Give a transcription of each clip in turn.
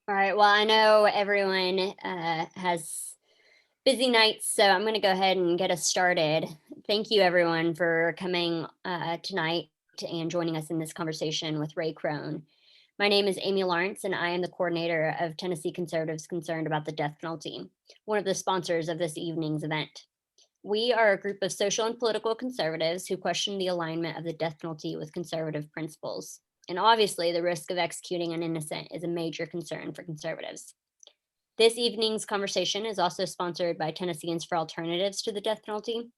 All right. Well, I know everyone has busy nights, so I'm going to go ahead and get us started. Thank you, everyone, for coming tonight and joining us in this conversation with Ray Krone. My name is Amy Lawrence, and I am the coordinator of Tennessee Conservatives Concerned About the Death Penalty, one of the sponsors of this evening's event. We are a group of social and political conservatives who question the alignment of the death penalty with conservative principles. And obviously, the risk of executing an innocent is a major concern for conservatives. This evening's conversation is also sponsored by Tennesseans for Alternatives to the Death Penalty,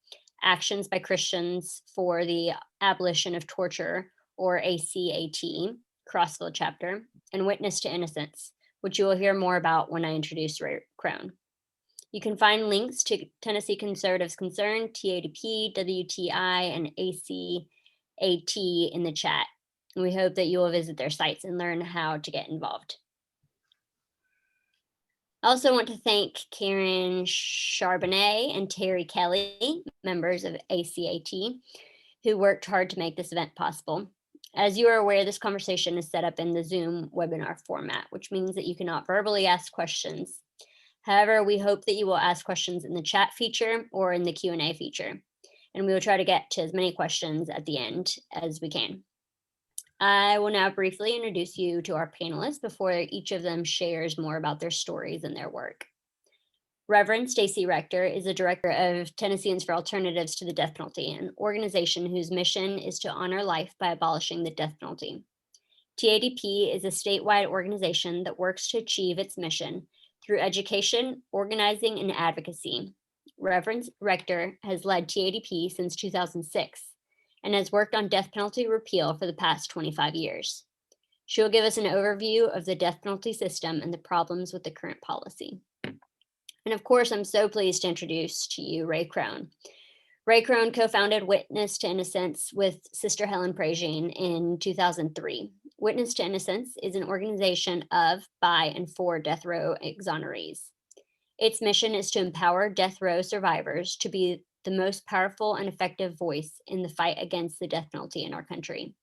Actions by Christians for the Abolition of Torture, or ACAT, Crossville chapter, and Witness to Innocence, which you will hear more about when I introduce Ray Krone. You can find links to Tennessee Conservatives Concerned, TADP, WTI, and ACAT in the chat. And we hope that you will visit their sites and learn how to get involved. I also want to thank Karen Charbonnet and Terry Kelly, members of ACAT, who worked hard to make this event possible. As you are aware, this conversation is set up in the Zoom webinar format, which means that you cannot verbally ask questions. However, we hope that you will ask questions in the chat feature or in the Q&A feature, and we will try to get to as many questions at the end as we can. I will now briefly introduce you to our panelists before each of them shares more about their stories and their work. Reverend Stacy Rector is the director of Tennesseans for Alternatives to the Death Penalty, an organization whose mission is to honor life by abolishing the death penalty. TADP is a statewide organization that works to achieve its mission through education, organizing, and advocacy. Reverend Rector has led TADP since 2006 and has worked on death penalty repeal for the past 25 years. She will give us an overview of the death penalty system and the problems with the current policy. And of course, I'm so pleased to introduce to you Ray Krone. Ray Krone co-founded Witness to Innocence with Sister Helen Pragine in 2003. Witness to Innocence is an organization of, by, and for death row exonerees. Its mission is to empower death row survivors to be the most powerful and effective voice in the fight against the death penalty in our country.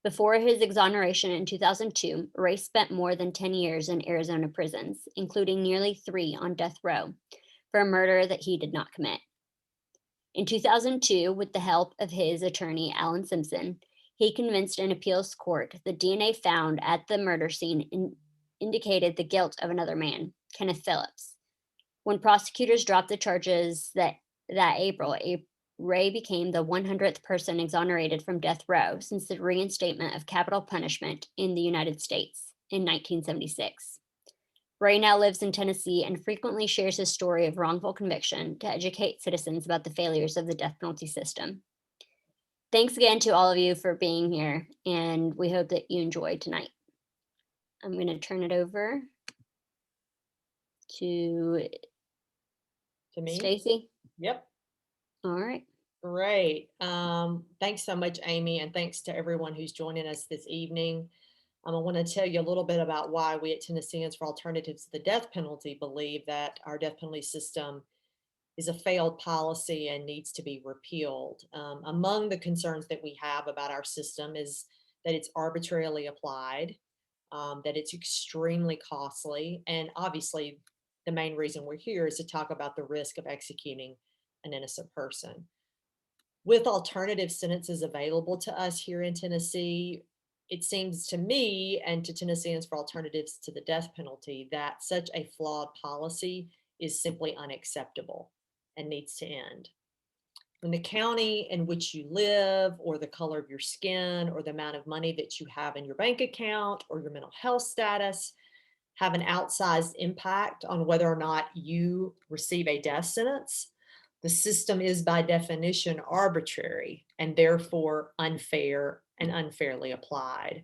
Before his exoneration in 2002, Ray spent more than 10 years in Arizona prisons, including nearly 3 on death row, for a murder that he did not commit. In 2002, with the help of his attorney, Alan Simpson, he convinced an appeals court that DNA found at the murder scene indicated the guilt of another man, Kenneth Phillips. When prosecutors dropped the charges that April, Ray became the 100th person exonerated from death row since the reinstatement of capital punishment in the United States in 1976. Ray now lives in Tennessee and frequently shares his story of wrongful conviction to educate citizens about the failures of the death penalty system. Thanks again to all of you for being here, and we hope that you enjoyed tonight. I'm going to turn it over to me. Stacy. Yep. All right. Great. Thanks so much, Amy, and thanks to everyone who's joining us this evening. I want to tell you a little bit about why we at Tennesseans for Alternatives to the Death Penalty believe that our death penalty system is a failed policy and needs to be repealed. Among the concerns that we have about our system is that it's arbitrarily applied, that it's extremely costly, and obviously the main reason we're here is to talk about the risk of executing an innocent person. With alternative sentences available to us here in Tennessee, it seems to me and to Tennesseans for Alternatives to the Death Penalty that such a flawed policy is simply unacceptable and needs to end. When the county in which you live, or the color of your skin, or the amount of money that you have in your bank account, or your mental health status have an outsized impact on whether or not you receive a death sentence, the system is by definition arbitrary and therefore unfair and unfairly applied.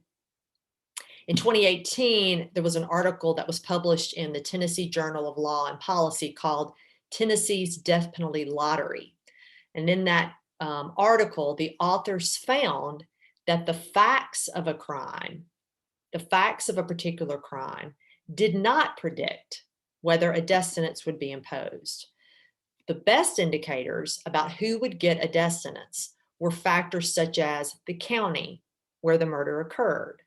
In 2018, there was an article that was published in the Tennessee Journal of Law and Policy called Tennessee's Death Penalty Lottery. And in that article, the authors found that the facts of a crime, the facts of a particular crime, did not predict whether a death sentence would be imposed. The best indicators about who would get a death sentence were factors such as the county where the murder occurred,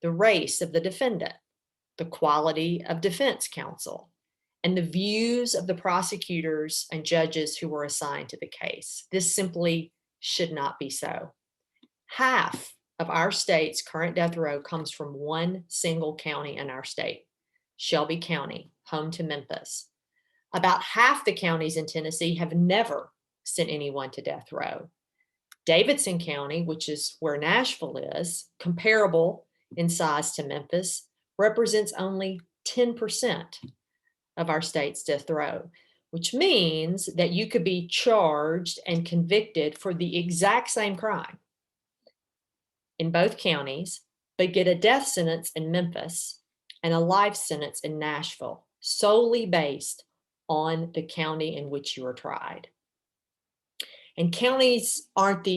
the race of the defendant, the quality of defense counsel, and the views of the prosecutors and judges who were assigned to the case. This simply should not be so. Half of our state's current death row comes from one single county in our state, Shelby County, home to Memphis. About half the counties in Tennessee have never sent anyone to death row. Davidson County, which is where Nashville is, comparable in size to Memphis, represents only 10% of our state's death row, which means that you could be charged and convicted for the exact same crime in both counties, but get a death sentence in Memphis and a life sentence in Nashville, solely based on the county in which you were tried. And counties aren't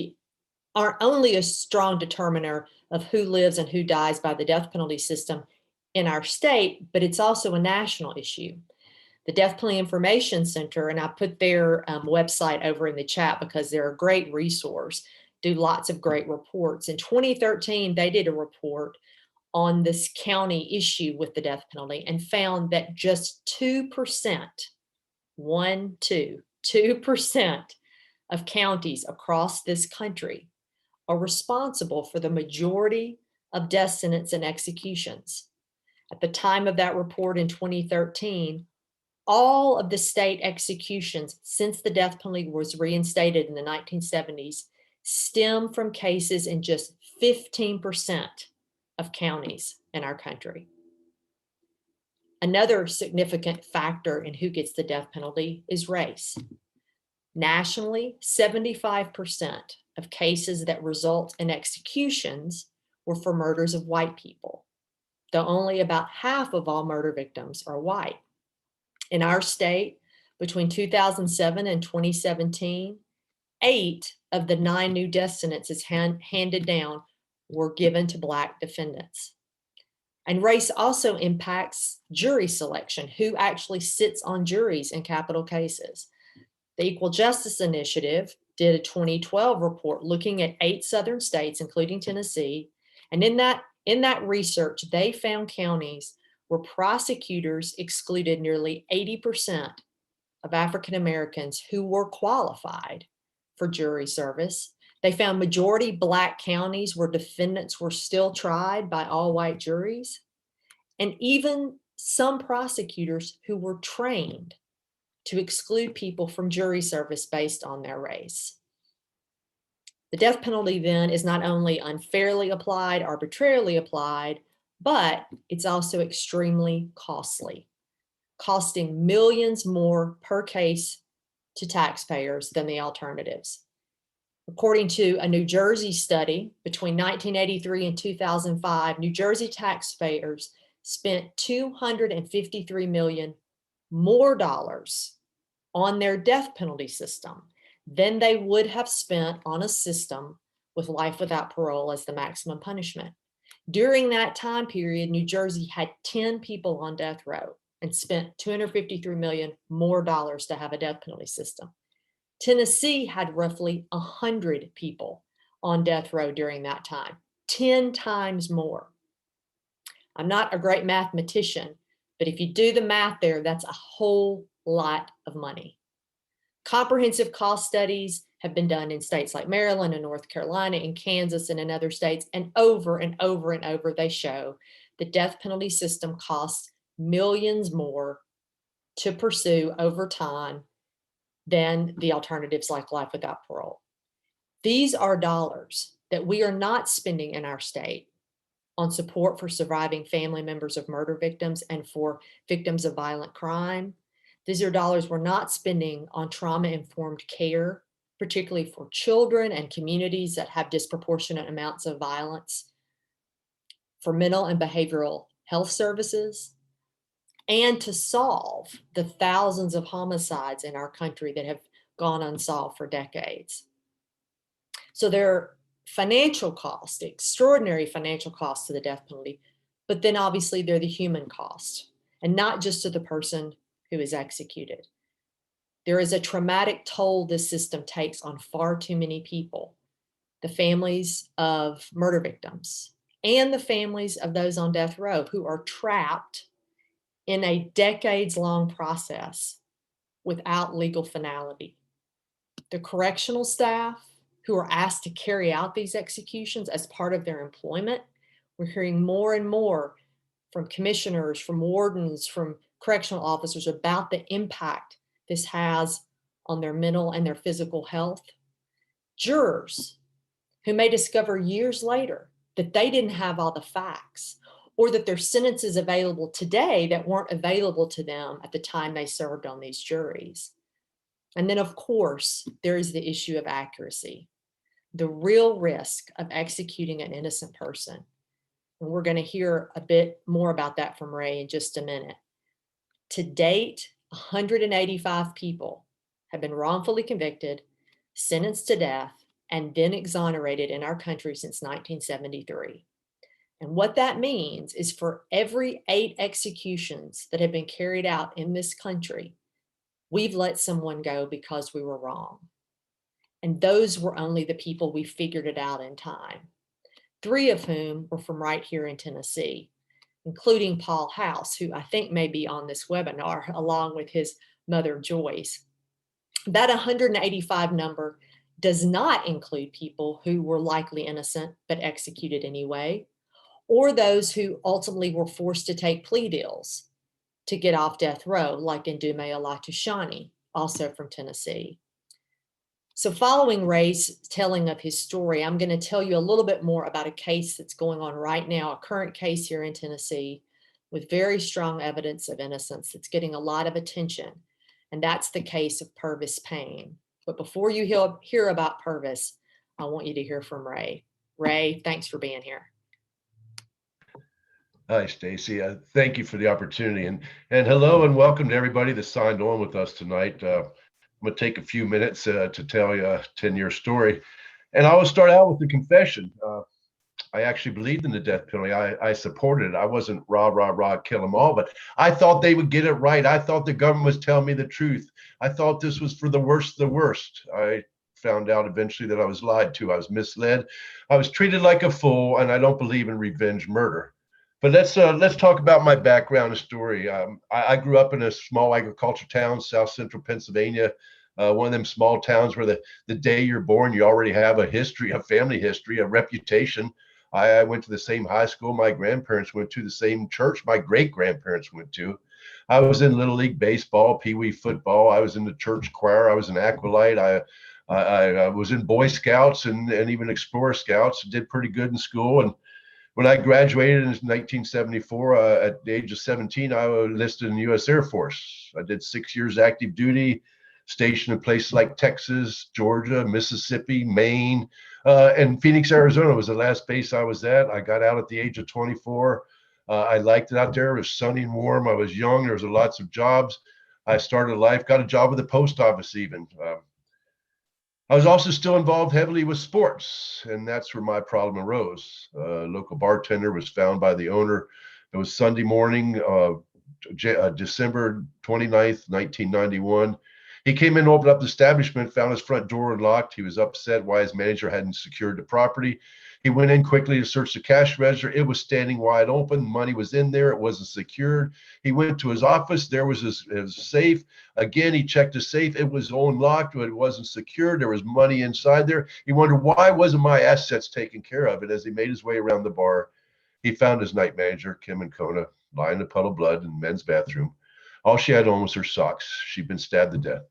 only a strong determiner of who lives and who dies by the death penalty system in our state, but it's also a national issue. The Death Penalty Information Center, and I put their website over in the chat because they're a great resource, do lots of great reports. In 2013, they did a report on this county issue with the death penalty and found that just 2%, 2% of counties across this country are responsible for the majority of death sentence and executions. At the time of that report in 2013, all of the state executions since the death penalty was reinstated in the 1970s stem from cases in just 15% of counties in our country. Another significant factor in who gets the death penalty is race. Nationally, 75% of cases that result in executions were for murders of white people, though only about half of all murder victims are white. In our state, between 2007 and 2017, 8 of the 9 new death sentences handed down were given to Black defendants. And race also impacts jury selection, who actually sits on juries in capital cases. The Equal Justice Initiative did a 2012 report looking at 8 southern states, including Tennessee. And in that research, they found counties where prosecutors excluded nearly 80% of African Americans who were qualified for jury service. They found majority Black counties where defendants were still tried by all white juries, and even some prosecutors who were trained to exclude people from jury service based on their race. The death penalty then is not only unfairly applied, arbitrarily applied, but it's also extremely costly, costing millions more per case to taxpayers than the alternatives. According to a New Jersey study, between 1983 and 2005, New Jersey taxpayers spent $253 million more dollars on their death penalty system than they would have spent on a system with life without parole as the maximum punishment. During that time period, New Jersey had 10 people on death row and spent $253 million more dollars to have a death penalty system. Tennessee had roughly 100 people on death row during that time, 10 times more. I'm not a great mathematician, but if you do the math there, that's a whole lot of money. Comprehensive cost studies have been done in states like Maryland and North Carolina and Kansas and in other states, and over and over and over they show the death penalty system costs millions more to pursue over time than the alternatives like life without parole. These are dollars that we are not spending in our state on support for surviving family members of murder victims and for victims of violent crime. These are dollars we're not spending on trauma-informed care, particularly for children and communities that have disproportionate amounts of violence, for mental and behavioral health services, and to solve the thousands of homicides in our country that have gone unsolved for decades. So there are financial costs, extraordinary financial costs to the death penalty, but then obviously they're the human cost, and not just to the person who is executed. There is a traumatic toll this system takes on far too many people, the families of murder victims and the families of those on death row who are trapped in a decades-long process without legal finality. The correctional staff who are asked to carry out these executions as part of their employment, we're hearing more and more from commissioners, from wardens, from correctional officers about the impact this has on their mental and their physical health. Jurors who may discover years later that they didn't have all the facts, or that there's sentences available today that weren't available to them at the time they served on these juries. And then, of course, there is the issue of accuracy, the real risk of executing an innocent person. And we're going to hear a bit more about that from Ray in just a minute. To date, 185 people have been wrongfully convicted, sentenced to death, and then exonerated in our country since 1973. And what that means is for every 8 executions that have been carried out in this country, we've let someone go because we were wrong. And those were only the people we figured it out in time. 3 of whom were from right here in Tennessee, including Paul House, who I think may be on this webinar, along with his mother, Joyce. That 185 number does not include people who were likely innocent but executed anyway, or those who ultimately were forced to take plea deals to get off death row, like Ndume Olatushani, also from Tennessee. So following Ray's telling of his story, I'm going to tell you a little bit more about a case that's going on right now, a current case here in Tennessee with very strong evidence of innocence that's getting a lot of attention. And that's the case of Purvis Payne. But before you hear about Purvis, I want you to hear from Ray. Ray, thanks for being here. Hi, Stacy. Thank you for the opportunity, and hello and welcome to everybody that signed on with us tonight. I'm going to take a few minutes to tell you a 10-year story, and I will start out with the confession. I actually believed in the death penalty. I supported it. I wasn't rah, kill them all, but I thought they would get it right. I thought the government was telling me the truth. I thought this was for the worst of the worst. I found out eventually that I was lied to. I was misled. I was treated like a fool, and I don't believe in revenge murder. But let's talk about my background and story. I grew up in a small agricultural town, South Central Pennsylvania, one of them small towns where the day you're born, you already have a history, a family history, a reputation. I went to the same high school my grandparents went to, the same church my great-grandparents went to. I was in Little League baseball, Pee Wee football. I was in the church choir. I was an acolyte. I was in Boy Scouts and even Explorer Scouts. Did pretty good in school. And when I graduated in 1974, at the age of 17, I was enlisted in the U.S. Air Force. I did 6 years active duty, stationed in places like Texas, Georgia, Mississippi, Maine, and Phoenix, Arizona was the last base I was at. I got out at the age of 24. I liked it out there. It was sunny and warm. I was young. There was lots of jobs. I started life, got a job with the post office even. I was also still involved heavily with sports, and that's where my problem arose. A local bartender was found by the owner. It was Sunday morning, December 29th, 1991. He came in, opened up the establishment, found his front door unlocked. He was upset why his manager hadn't secured the property. He went in quickly to search the cash register. It was standing wide open. Money was in there. It wasn't secured. He went to his office. There was his safe. Again, he checked his safe. It was unlocked, but it wasn't secured. There was money inside there. He wondered, why wasn't my assets taken care of? And as he made his way around the bar, he found his night manager, Kim Ancona, lying in a puddle of blood in the men's bathroom. All she had on was her socks. She'd been stabbed to death.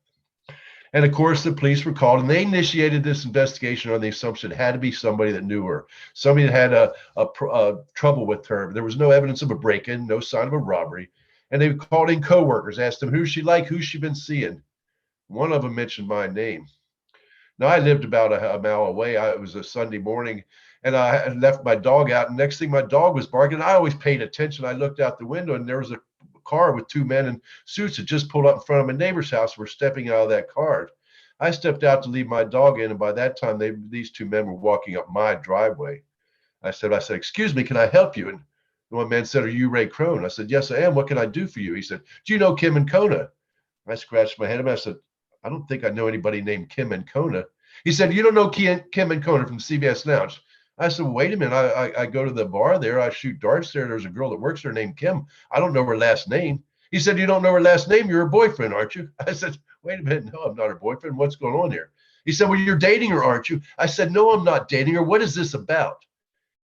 And of course, the police were called, and they initiated this investigation on the assumption it had to be somebody that knew her, somebody that had a trouble with her. There was no evidence of a break-in, no sign of a robbery. And they called in coworkers, asked them who's she like, who's she been seeing. One of them mentioned my name. Now, I lived about a mile away. It was a Sunday morning, and I had left my dog out. And next thing, my dog was barking. I always paid attention. I looked out the window, and there was a car with 2 men in suits that just pulled up in front of my neighbor's house. We're stepping out of that car. I stepped out to leave my dog in, and by that time, these 2 men were walking up my driveway. I said, excuse me, can I help you? And the one man said, are you Ray Krone? I said, yes, I am. What can I do for you? He said, do you know Kim Ancona? I scratched my head and I said, I don't think I know anybody named Kim Ancona. He said, you don't know Kim Ancona from CBS Lounge? I said, wait a minute. I go to the bar there. I shoot darts there. There's a girl that works there named Kim. I don't know her last name. He said, you don't know her last name? You're her boyfriend, aren't you? I said, wait a minute. No, I'm not her boyfriend. What's going on here? He said, well, you're dating her, aren't you? I said, no, I'm not dating her. What is this about?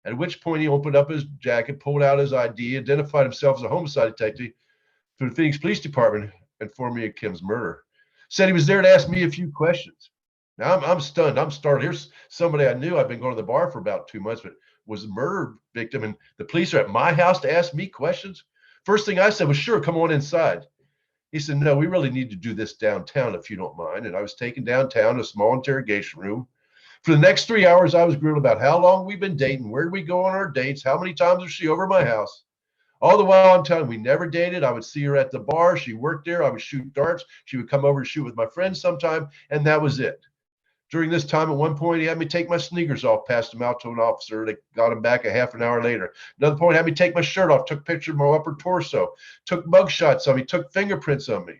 At which point he opened up his jacket, pulled out his ID, identified himself as a homicide detective for the Phoenix Police Department, informed me of Kim's murder. Said he was there to ask me a few questions. Now I'm stunned. I'm startled. Here's somebody I knew. I've been going to the bar for about 2 months, but was a murder victim, and the police are at my house to ask me questions. First thing I said was, sure, come on inside. He said, no, we really need to do this downtown if you don't mind. And I was taken downtown to a small interrogation room. For the next 3 hours, I was grilled about how long we've been dating, where did we go on our dates, how many times was she over my house. All the while I'm telling we never dated. I would see her at the bar. She worked there. I would shoot darts. She would come over to shoot with my friends sometime, and that was it. During this time, at one point, he had me take my sneakers off, passed them out to an officer. They got him back a half an hour later. Another point, had me take my shirt off, took pictures of my upper torso, took mug shots of me, took fingerprints of me.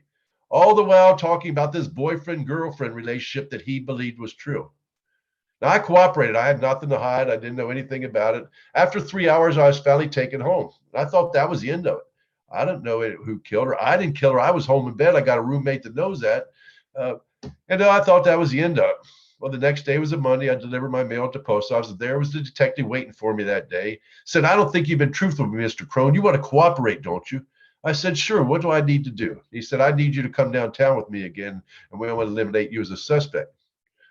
All the while talking about this boyfriend-girlfriend relationship that he believed was true. Now, I cooperated. I had nothing to hide. I didn't know anything about it. After 3 hours, I was finally taken home. I thought that was the end of it. I didn't know who killed her. I didn't kill her. I was home in bed. I got a roommate that knows that. And I thought that was the end of it. Well, the next day was a Monday. I delivered my mail at the post office. There was the detective waiting for me that day. Said, I don't think you've been truthful with me, Mr. Krohn. You want to cooperate, don't you? I said, sure. What do I need to do? He said, I need you to come downtown with me again, and we want to eliminate you as a suspect.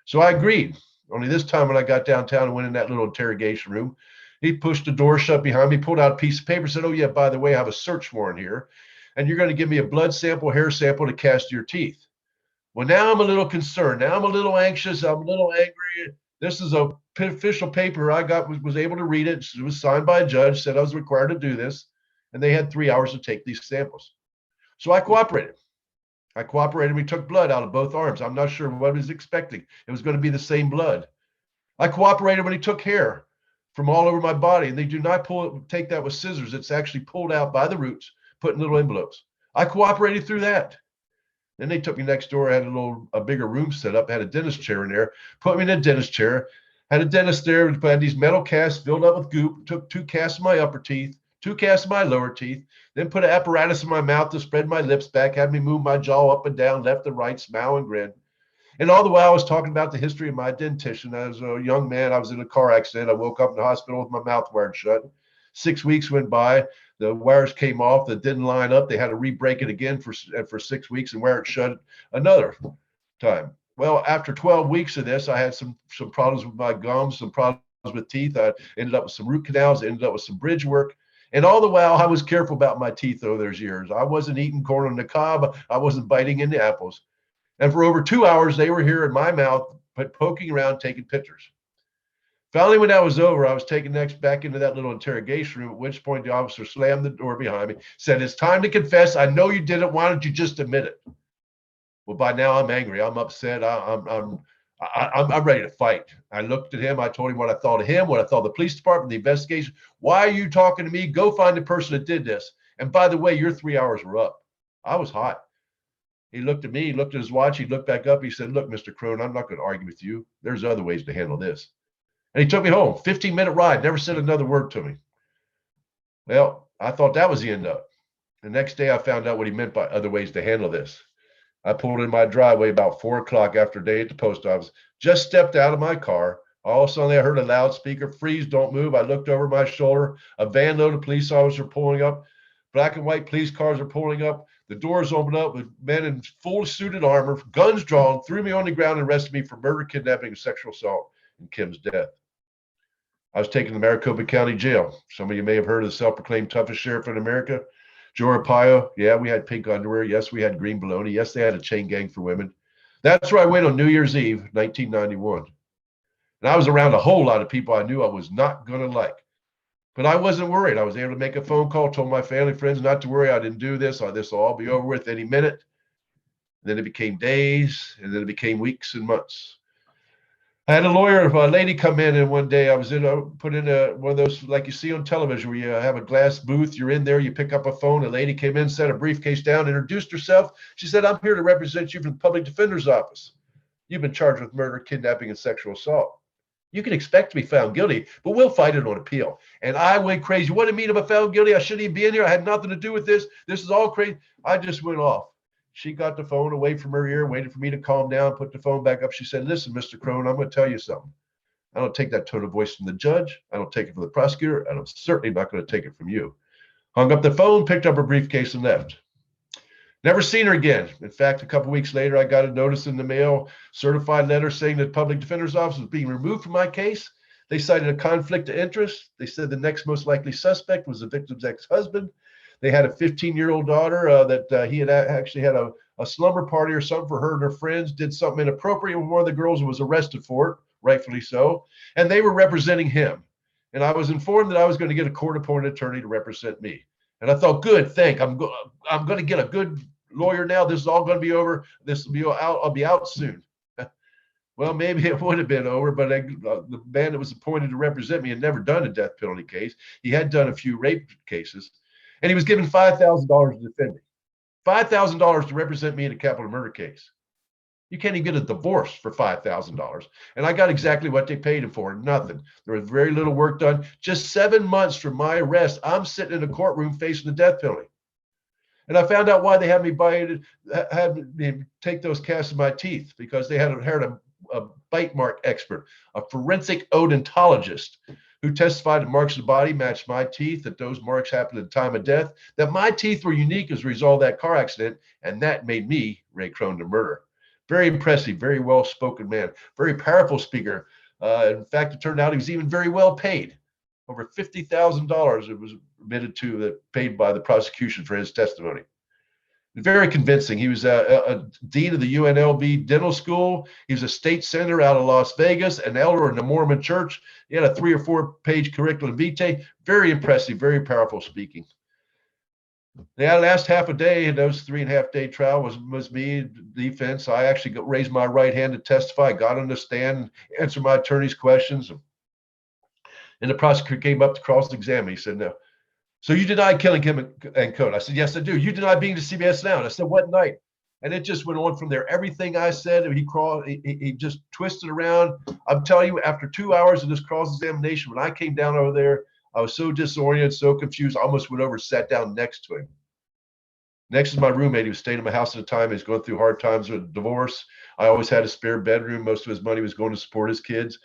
So I agreed. Only this time when I got downtown and went in that little interrogation room, he pushed the door shut behind me, pulled out a piece of paper, said, oh, yeah, by the way, I have a search warrant here, and you're going to give me a blood sample, hair sample to cast your teeth. Well, now I'm a little concerned. Now I'm a little anxious. I'm a little angry. This is a official paper I got, was able to read it. It was signed by a judge, said I was required to do this, and they had 3 hours to take these samples. So I cooperated. We took blood out of both arms. I'm not sure what I was expecting. It was going to be the same blood. I cooperated when he took hair from all over my body, and they do not take that with scissors. It's actually pulled out by the roots, put in little envelopes. I cooperated through that. Then they took me next door. I had a bigger room set up, had a dentist chair in there, put me in a dentist chair, had a dentist there, had these metal casts filled up with goop, took 2 casts of my upper teeth, 2 casts of my lower teeth, then put an apparatus in my mouth to spread my lips back, had me move my jaw up and down, left and right, smile and grin. And all the while I was talking about the history of my dentition. As a young man, I was in a car accident. I woke up in the hospital with my mouth wired shut. 6 weeks went by. The wires came off that didn't line up. They had to re-break it again for 6 weeks and wire it shut another time. Well, after 12 weeks of this, I had some problems with my gums, some problems with teeth. I ended up with some root canals, ended up with some bridge work. And all the while, I was careful about my teeth over those years. I wasn't eating corn on the cob. I wasn't biting into apples. And for over 2 hours, they were here in my mouth, poking around, taking pictures. Finally, when that was over, I was taken next back into that little interrogation room, at which point the officer slammed the door behind me, said, it's time to confess. I know you did it. Why don't you just admit it? Well, by now I'm angry. I'm upset. I'm ready to fight. I looked at him. I told him what I thought of him, what I thought of the police department, the investigation. Why are you talking to me? Go find the person that did this. And by the way, your 3 hours were up. I was hot. He looked at me, he looked at his watch, he looked back up. He said, look, Mr. Krohn, I'm not going to argue with you. There's other ways to handle this. And he took me home, 15-minute ride, never said another word to me. Well, I thought that was the end of it. The next day I found out what he meant by other ways to handle this. I pulled in my driveway about 4 o'clock after a day at the post office, just stepped out of my car. All of a sudden I heard a loudspeaker, freeze, don't move. I looked over my shoulder, a van load of police officers pulling up, black and white police cars are pulling up. The doors opened up with men in full suited armor, guns drawn, threw me on the ground and arrested me for murder, kidnapping, and sexual assault in Kim's death. I was taken to Maricopa County Jail. Some of you may have heard of the self-proclaimed toughest sheriff in America, Joe Arpaio. Yeah, we had pink underwear. Yes, we had green bologna. Yes, they had a chain gang for women. That's where I went on New Year's Eve, 1991. And I was around a whole lot of people I knew I was not going to like. But I wasn't worried. I was able to make a phone call, told my family, friends not to worry. I didn't do this. This will all be over with any minute. And then it became days, and then it became weeks and months. I had a lady come in, and one day I was put in one of those like you see on television where you have a glass booth. You're in there, you pick up a phone. A lady came in, set a briefcase down, introduced herself. She said, I'm here to represent you from the public defender's office. You've been charged with murder, kidnapping, and sexual assault. You can expect to be found guilty, but we'll fight it on appeal. And I went crazy. What do you mean I'm found guilty? I shouldn't even be in here. I had nothing to do with this. This is all crazy. I just went off. She got the phone away from her ear, waited for me to calm down, put the phone back up. She said, listen, Mr. Krohn, I'm going to tell you something. I don't take that tone of voice from the judge. I don't take it from the prosecutor. And I'm certainly not going to take it from you. Hung up the phone, picked up her briefcase and left. Never seen her again. In fact, a couple weeks later, I got a notice in the mail, certified letter saying that public defender's office was being removed from my case. They cited a conflict of interest. They said the next most likely suspect was the victim's ex-husband. They had a 15-year-old daughter that he had actually had a slumber party or something for her and her friends, did something inappropriate with one of the girls and was arrested for it, rightfully so. And they were representing him. And I was informed that I was going to get a court-appointed attorney to represent me. And I thought, good, I'm going to get a good lawyer now. This is all going to be over. This will be out. I'll be out soon. Well, maybe it would have been over, but the man that was appointed to represent me had never done a death penalty case. He had done a few rape cases, and he was given $5,000 to defend me. $5,000 to represent me in a capital murder case. You can't even get a divorce for $5,000. And I got exactly what they paid him for, nothing. There was very little work done. Just 7 months from my arrest, I'm sitting in a courtroom facing the death penalty. And I found out why they had me take those casts of my teeth, because they had a bite mark expert, a forensic odontologist, who testified that marks of the body matched my teeth, that those marks happened at the time of death, that my teeth were unique as a result of that car accident, and that made me Ray Krone the murderer. Very impressive, very well-spoken man, very powerful speaker. In fact, it turned out he was even very well paid. Over $50,000 it was admitted to, that paid by the prosecution for his testimony. Very convincing. He was a dean of the UNLV Dental School. He was a state senator out of Las Vegas, an elder in the Mormon Church. He had a 3 or 4 page curriculum vitae. Very impressive, very powerful speaking. The last half a day in those 3.5 day trial was me, defense. I actually raised my right hand to testify, got on the stand, answered my attorney's questions. And the prosecutor came up to cross-examine. He said, no. So you deny killing him and Code? I said, yes, I do. You deny being to CBS Now? And I said, what night? And it just went on from there. Everything I said, he just twisted around. I'm telling you, after 2 hours of this cross-examination, when I came down over there, I was so disoriented, so confused, I almost went over and sat down next to him. Next is my roommate. He was staying in my house at the time. He was going through hard times with a divorce. I always had a spare bedroom. Most of his money was going to support his kids.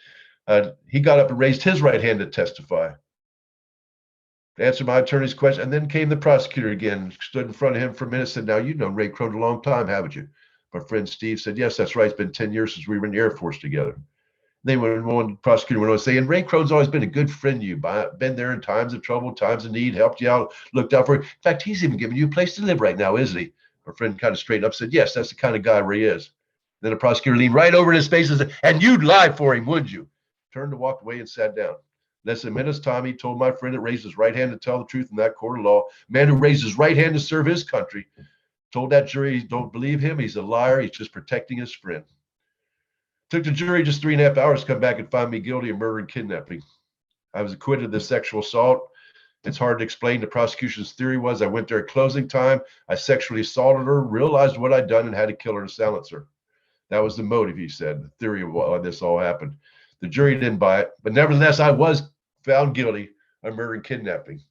He got up and raised his right hand to testify, to answer my attorney's question. And then came the prosecutor again, stood in front of him for a minute, said, now, you've known Ray Krone a long time, haven't you? My friend Steve said, yes, that's right. It's been 10 years since we were in the Air Force together. They went on, the prosecutor went on to say, and Ray Krone's always been a good friend to you, been there in times of trouble, times of need, helped you out, looked out for you. In fact, he's even giving you a place to live right now, isn't he? My friend kind of straightened up, said, yes, that's the kind of guy Ray is. Then the prosecutor leaned right over in his face and said, and you'd lie for him, wouldn't you? Turned and walked away and sat down. Less than a minute's time, he told my friend that raised his right hand to tell the truth in that court of law, a man who raised his right hand to serve his country, told that jury, don't believe him, he's a liar, he's just protecting his friend. Took the jury just 3.5 hours to come back and find me guilty of murder and kidnapping. I was acquitted of this sexual assault. It's hard to explain. The prosecution's theory was I went there at closing time, I sexually assaulted her, realized what I'd done, and had to kill her to silence her. That was the motive, he said, the theory of why this all happened. The jury didn't buy it, but nevertheless, I was found guilty of murder and kidnapping.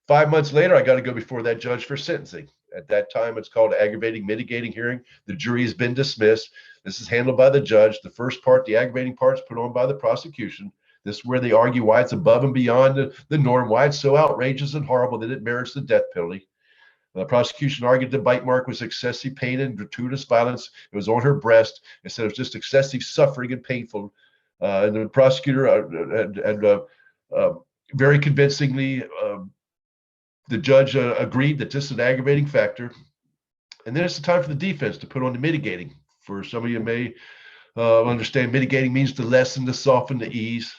5 months later, I got to go before that judge for sentencing. At that time, it's called aggravating mitigating hearing. The jury has been dismissed. This is handled by the judge. The first part, the aggravating part, is put on by the prosecution. This is where they argue why it's above and beyond the norm, why it's so outrageous and horrible that it merits the death penalty. The prosecution argued the bite mark was excessive pain and gratuitous violence. It was on her breast. It said it was just excessive suffering and painful. And the prosecutor very convincingly, the judge agreed that this is an aggravating factor. And then it's the time for the defense to put on the mitigating. For some of you may understand, mitigating means to lessen, to soften, to ease.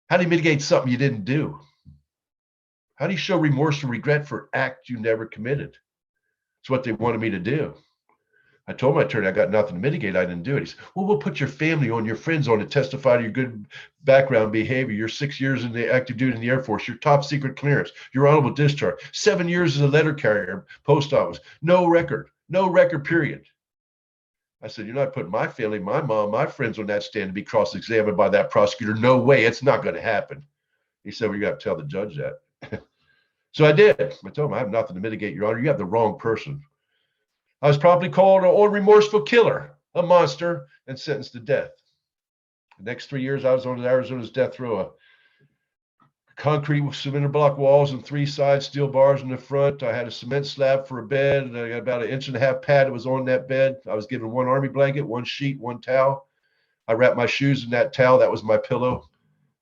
How do you mitigate something you didn't do? How do you show remorse and regret for act you never committed? It's what they wanted me to do. I told my attorney I got nothing to mitigate. I didn't do it. He said, well, we'll put your family on, your friends on to testify to your good background behavior, your 6 years in the active duty in the Air Force, your top secret clearance, your honorable discharge, 7 years as a letter carrier, post office, no record period. I said, you're not putting my family, my mom, my friends on that stand to be cross-examined by that prosecutor. No way, it's not going to happen. He said, well, you got to tell the judge that. So I did. I told him, I have nothing to mitigate, Your Honor. You have the wrong person. I was promptly called an old remorseful killer, a monster, and sentenced to death. The next 3 years, I was on Arizona's death row. Concrete cinder block walls on 3 sides, steel bars in the front. I had a cement slab for a bed, and I got about 1.5 inch pad that was on that bed. I was given 1 army blanket, 1 sheet, 1 towel. I wrapped my shoes in that towel. That was my pillow.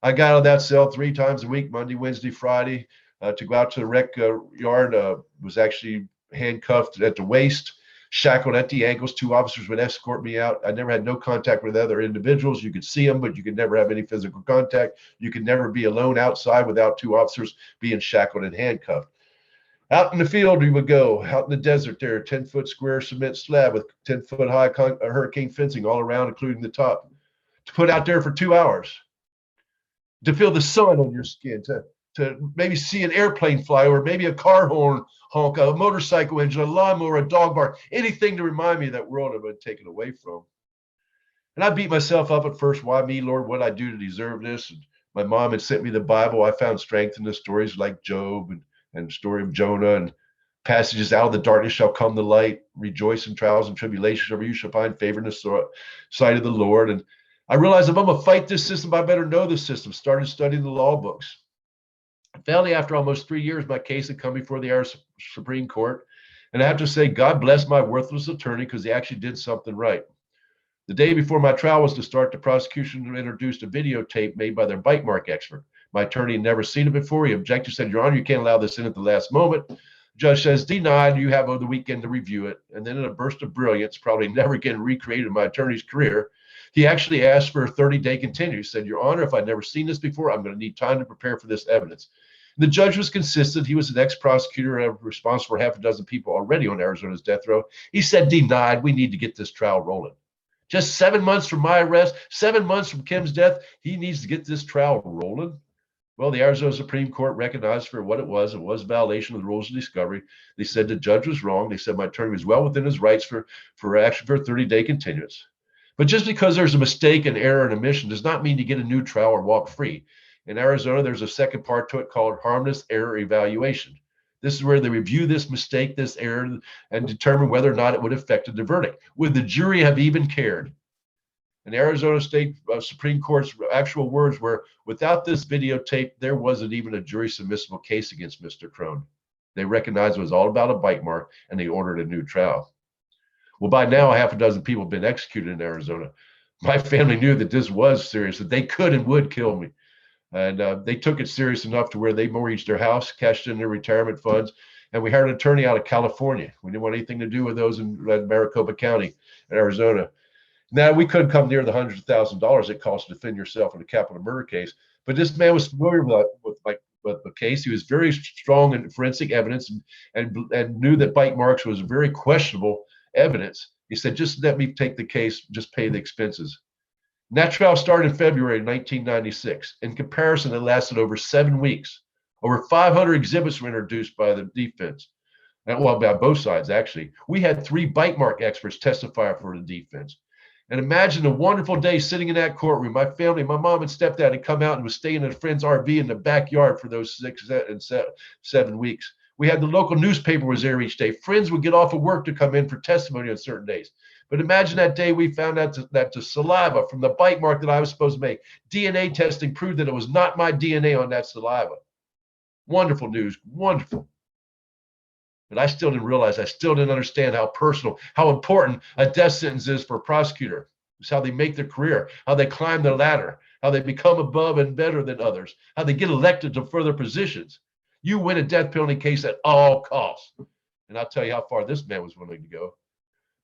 I got out of that cell 3 times a week, Monday, Wednesday, Friday, to go out to the rec yard. Was actually handcuffed at the waist, shackled at the ankles. 2 officers would escort me out. I never had no contact with other individuals. You could see them, but you could never have any physical contact. You could never be alone outside without 2 officers being shackled and handcuffed. Out in the field we would go, out in the desert there, 10-foot square cement slab with 10-foot high hurricane fencing all around, including the top, to put out there for 2 hours, to feel the sun on your skin, to maybe see an airplane fly over, maybe a car horn honk, a motorcycle engine, a lawnmower, a dog bark, anything to remind me of that world I've been taken away from. And I beat myself up at first. Why me, Lord? What I do to deserve this? And my mom had sent me the Bible. I found strength in the stories like Job and the story of Jonah, and passages, out of the darkness shall come the light. Rejoice in trials and tribulations, over you shall find favor in the sight of the Lord. And I realized if I'm going to fight this system, I better know the system. Started studying the law books. Finally, after almost 3 years, my case had come before the Arizona Supreme Court. And I have to say, God bless my worthless attorney, because he actually did something right. The day before my trial was to start, the prosecution introduced a videotape made by their bite mark expert. My attorney had never seen it before. He objected, said, Your Honor, you can't allow this in at the last moment. Judge says, denied. You have over the weekend to review it. And then in a burst of brilliance, probably never again recreated in my attorney's career, he actually asked for a 30-day continuance. Said, Your Honor, if I'd never seen this before, I'm going to need time to prepare for this evidence. The judge was consistent. He was an ex-prosecutor responsible for 6 people already on Arizona's death row. He said, denied. We need to get this trial rolling. Just 7 months from my arrest, 7 months from Kim's death, he needs to get this trial rolling. Well, the Arizona Supreme Court recognized for what it was a violation of the rules of discovery. They said the judge was wrong. They said my attorney was well within his rights for a 30-day continuance. But just because there's a mistake, an error, and omission does not mean you get a new trial or walk free. In Arizona, there's a second part to it called harmless error evaluation. This is where they review this mistake, this error, and determine whether or not it would affect the verdict. Would the jury have even cared? And Arizona State Supreme Court's actual words were, without this videotape, there wasn't even a jury submissible case against Mr. Krohn. They recognized it was all about a bite mark, and they ordered a new trial. Well, by now, 6 people have been executed in Arizona. My family knew that this was serious, that they could and would kill me. And they took it serious enough to where they mortgaged their house, cashed in their retirement funds, and we hired an attorney out of California. We didn't want anything to do with those in Maricopa County, Arizona. Now, we couldn't come near the hundreds of thousands of dollars it costs to defend yourself in a capital murder case, but this man was familiar with the case. He was very strong in forensic evidence and knew that bite marks was very questionable evidence. He said, just let me take the case, just pay the expenses. And that trial started in February 1996. In comparison, it lasted over 7 weeks. Over 500 exhibits were introduced by the defense. Well, by both sides, actually. We had 3 bite mark experts testify for the defense. And imagine a wonderful day sitting in that courtroom. My family, my mom and stepdad had come out and was staying in a friend's RV in the backyard for those 6 and 7 weeks. We had the local newspaper was there each day. Friends would get off of work to come in for testimony on certain days. But imagine that day we found out that the saliva from the bite mark that I was supposed to make, DNA testing proved that it was not my DNA on that saliva. Wonderful news, wonderful. But I still didn't realize, I still didn't understand how personal, how important a death sentence is for a prosecutor. It's how they make their career, how they climb the ladder, how they become above and better than others, how they get elected to further positions. You win a death penalty case at all costs. And I'll tell you how far this man was willing to go.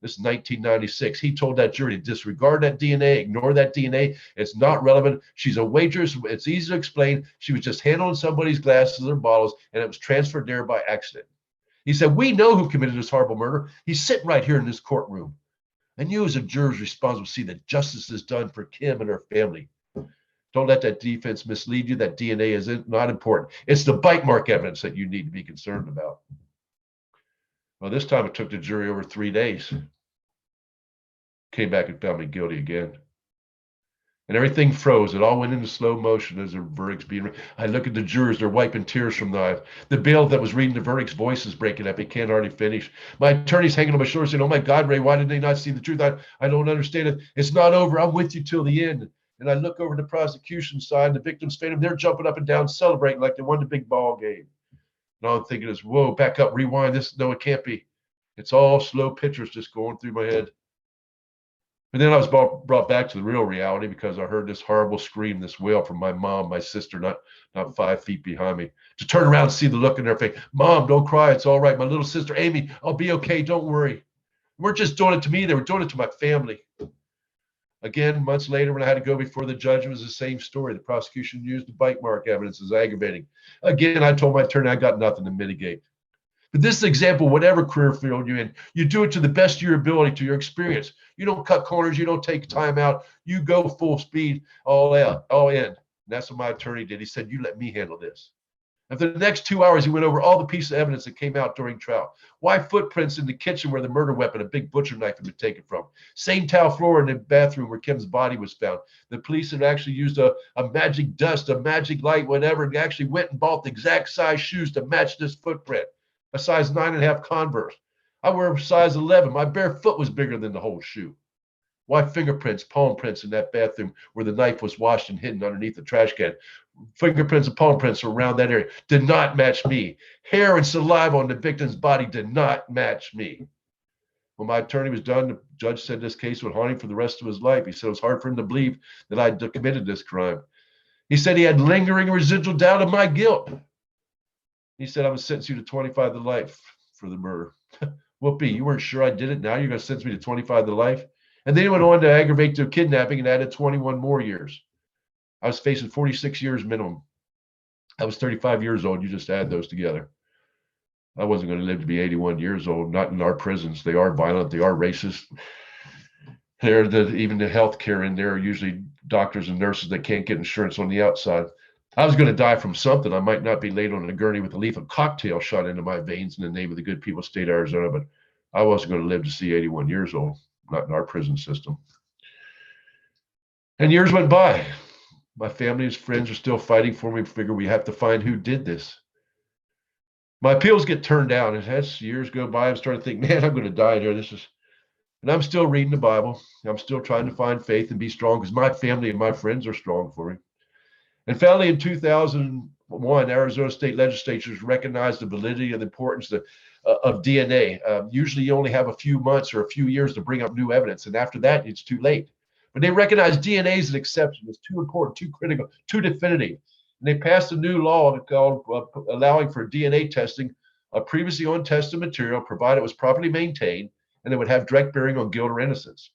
This is 1996. He told that jury to disregard that DNA, ignore that DNA. It's not relevant. She's a waitress. It's easy to explain. She was just handling somebody's glasses or bottles, and it was transferred there by accident. He said, we know who committed this horrible murder. He's sitting right here in this courtroom. And you as a juror's responsible to see that justice is done for Kim and her family. Don't let that defense mislead you. That DNA is not important. It's the bite mark evidence that you need to be concerned about. Well, this time it took the jury over 3 days. Came back and found me guilty again. And everything froze. It all went into slow motion as the verdict's being read. I look at the jurors, they're wiping tears from their eyes. The bailiff that was reading the verdict's voice is breaking up. He can't hardly finish. My attorney's hanging on my shoulder saying, oh my God, Ray, why did they not see the truth? I don't understand it. It's not over. I'm with you till the end. And I look over the prosecution side, the victim's family, they're jumping up and down, celebrating like they won the big ball game. And all I'm thinking is, whoa, back up, rewind this. No, it can't be. It's all slow pictures just going through my head. And then I was brought back to the real reality because I heard this horrible scream, this wail from my mom, my sister, not 5 feet behind me. To turn around and see the look in their face. Mom, don't cry. It's all right. My little sister, Amy, I'll be okay. Don't worry. They weren't just doing it to me. They were doing it to my family. Again, months later, when I had to go before the judge, it was the same story. The prosecution used the bite mark evidence as aggravating. Again, I told my attorney I got nothing to mitigate. But this is an example, whatever career field you're in, you do it to the best of your ability, to your experience. You don't cut corners. You don't take time out. You go full speed, all out, all in. And that's what my attorney did. He said, you let me handle this. And for the next 2 hours, he went over all the pieces of evidence that came out during trial. Why footprints in the kitchen where the murder weapon, a big butcher knife, had been taken from? Same tile floor in the bathroom where Kim's body was found. The police had actually used a magic dust, a magic light, whatever, and actually went and bought the exact size shoes to match this footprint. A size 9.5 Converse. I wear a size 11. My bare foot was bigger than the whole shoe. Why fingerprints, palm prints in that bathroom where the knife was washed and hidden underneath the trash can? Fingerprints and palm prints around that area did not match me. Hair and saliva on the victim's body did not match me. When my attorney was done, the judge said this case would haunt him for the rest of his life. He said it was hard for him to believe that I'd committed this crime. He said he had lingering residual doubt of my guilt. He said, I'm going to sentence you to 25 to life for the murder. Whoopee, you weren't sure I did it. Now you're going to sentence me to 25 to life? And then he went on to aggravate to kidnapping and added 21 more years. I was facing 46 years minimum. I was 35 years old. You just add those together. I wasn't going to live to be 81 years old, not in our prisons. They are violent. They are racist. Even the healthcare in there are usually doctors and nurses that can't get insurance on the outside. I was going to die from something. I might not be laid on a gurney with a lethal cocktail shot into my veins in the name of the good people of state of Arizona, but I wasn't going to live to see 81 years old, not in our prison system. And years went by. My family and friends are still fighting for me. Figure we have to find who did this. My appeals get turned down, and as years go by, I'm starting to think, man, I'm going to die here. And I'm still reading the Bible. I'm still trying to find faith and be strong because my family and my friends are strong for me. And finally, in 2001, Arizona state legislatures recognized the validity and the importance of DNA. Usually you only have a few months or a few years to bring up new evidence. And after that, it's too late. But they recognize DNA as an exception. It's too important, too critical, too definitive. And they passed a new law called allowing for DNA testing of previously untested material, provided it was properly maintained, and it would have direct bearing on guilt or innocence.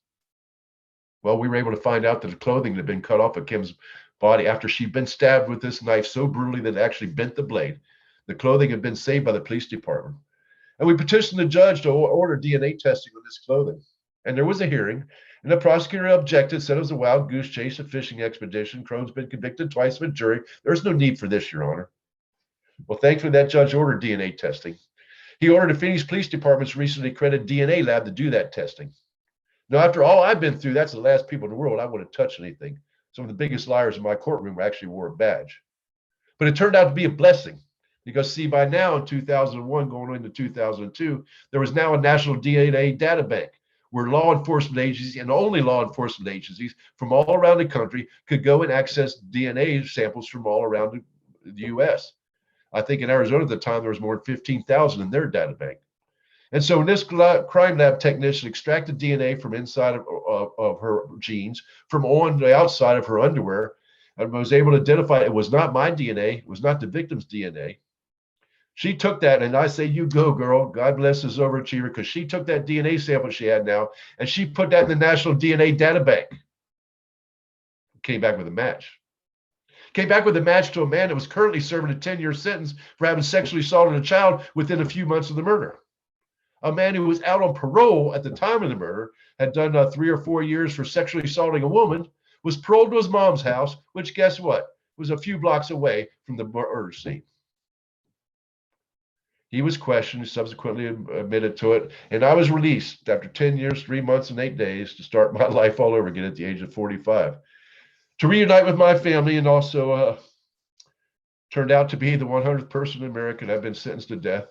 Well, we were able to find out that the clothing had been cut off of Kim's body after she'd been stabbed with this knife so brutally that it actually bent the blade. The clothing had been saved by the police department. And we petitioned the judge to order DNA testing on this clothing. And there was a hearing, and the prosecutor objected, said it was a wild goose chase, a fishing expedition. Krohn's been convicted twice of a jury. There's no need for this, Your Honor. Well, thankfully, that judge ordered DNA testing. He ordered the Phoenix Police Department's recently accredited DNA lab to do that testing. Now, after all I've been through, that's the last people in the world I would have touched anything. Some of the biggest liars in my courtroom actually wore a badge. But it turned out to be a blessing because, see, by now in 2001, going into 2002, there was now a national DNA data bank where law enforcement agencies and only law enforcement agencies from all around the country could go and access DNA samples from all around the U.S. I think in Arizona at the time, there was more than 15,000 in their data bank. And so this crime lab technician extracted DNA from inside of her jeans, from on the outside of her underwear, and was able to identify it was not my DNA, it was not the victim's DNA. She took that, and I say, you go, girl. God bless this overachiever, because she took that DNA sample she had now, and she put that in the National DNA Data Bank. Came back with a match. Came back with a match to a man that was currently serving a 10-year sentence for having sexually assaulted a child within a few months of the murder. A man who was out on parole at the time of the murder, had done 3 or 4 years for sexually assaulting a woman, was paroled to his mom's house, which, guess what, was a few blocks away from the murder scene. He was questioned, subsequently admitted to it, and I was released after 10 years, 3 months, and 8 days to start my life all over again at the age of 45. To reunite with my family, and also turned out to be the 100th person in America that had been sentenced to death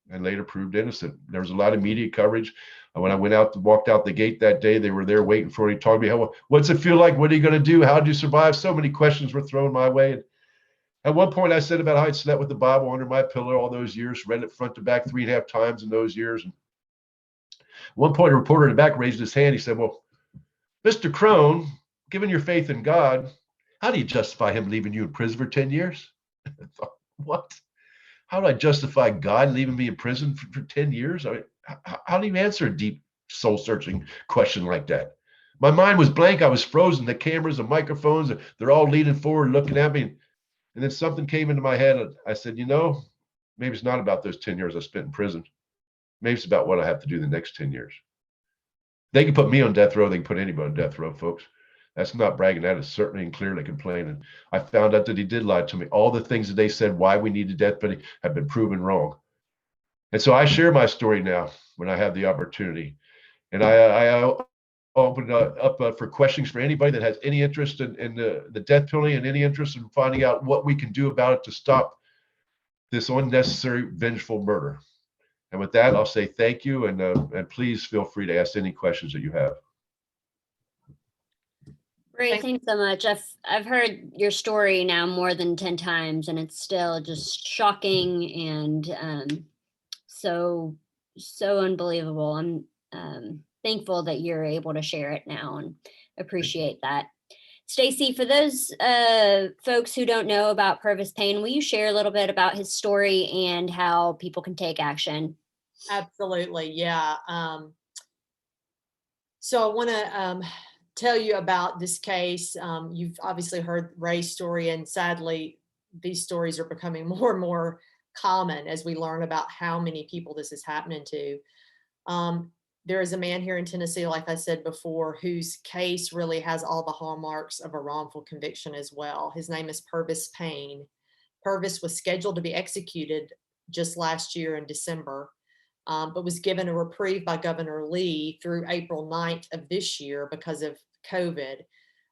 and later proved innocent. There was a lot of media coverage. When I walked out the gate that day, they were there waiting for me, talking to me, what's it feel like? What are you going to do? How did you survive? So many questions were thrown my way. And at one point, I said about how I slept with the Bible under my pillow all those years, read it front to back 3.5 times in those years. And at one point, a reporter in the back raised his hand. He said, well, Mr. Krohn, given your faith in God, how do you justify him leaving you in prison for 10 years? I thought, what? How do I justify God leaving me in prison for 10 years? I mean, how do you answer a deep, soul-searching question like that? My mind was blank. I was frozen. The cameras, the microphones, they're all leaning forward, looking at me. And then something came into my head. I said, maybe it's not about those 10 years I spent in prison. Maybe it's about what I have to do the next 10 years. They can put me on death row. They can put anybody on death row, folks. That's not bragging. That is certainly and clearly complaining. I found out that he did lie to me. All the things that they said why we needed death penalty have been proven wrong. And so I share my story now when I have the opportunity. And I open up for questions for anybody that has any interest in the death penalty and any interest in finding out what we can do about it to stop this unnecessary, vengeful murder. And with that, I'll say thank you, and please feel free to ask any questions that you have. Ray, thanks so much. I've heard your story now more than 10 times, and it's still just shocking and so unbelievable. I'm thankful that you're able to share it now and appreciate that. Stacy, for those folks who don't know about Purvis Payne, will you share a little bit about his story and how people can take action? Absolutely, yeah. So I want to tell you about this case. You've obviously heard Ray's story, and sadly, these stories are becoming more and more common as we learn about how many people this is happening to. There is a man here in Tennessee, like I said before, whose case really has all the hallmarks of a wrongful conviction as well. His name is Purvis Payne. Purvis was scheduled to be executed just last year in December, but was given a reprieve by Governor Lee through April 9th of this year because of COVID.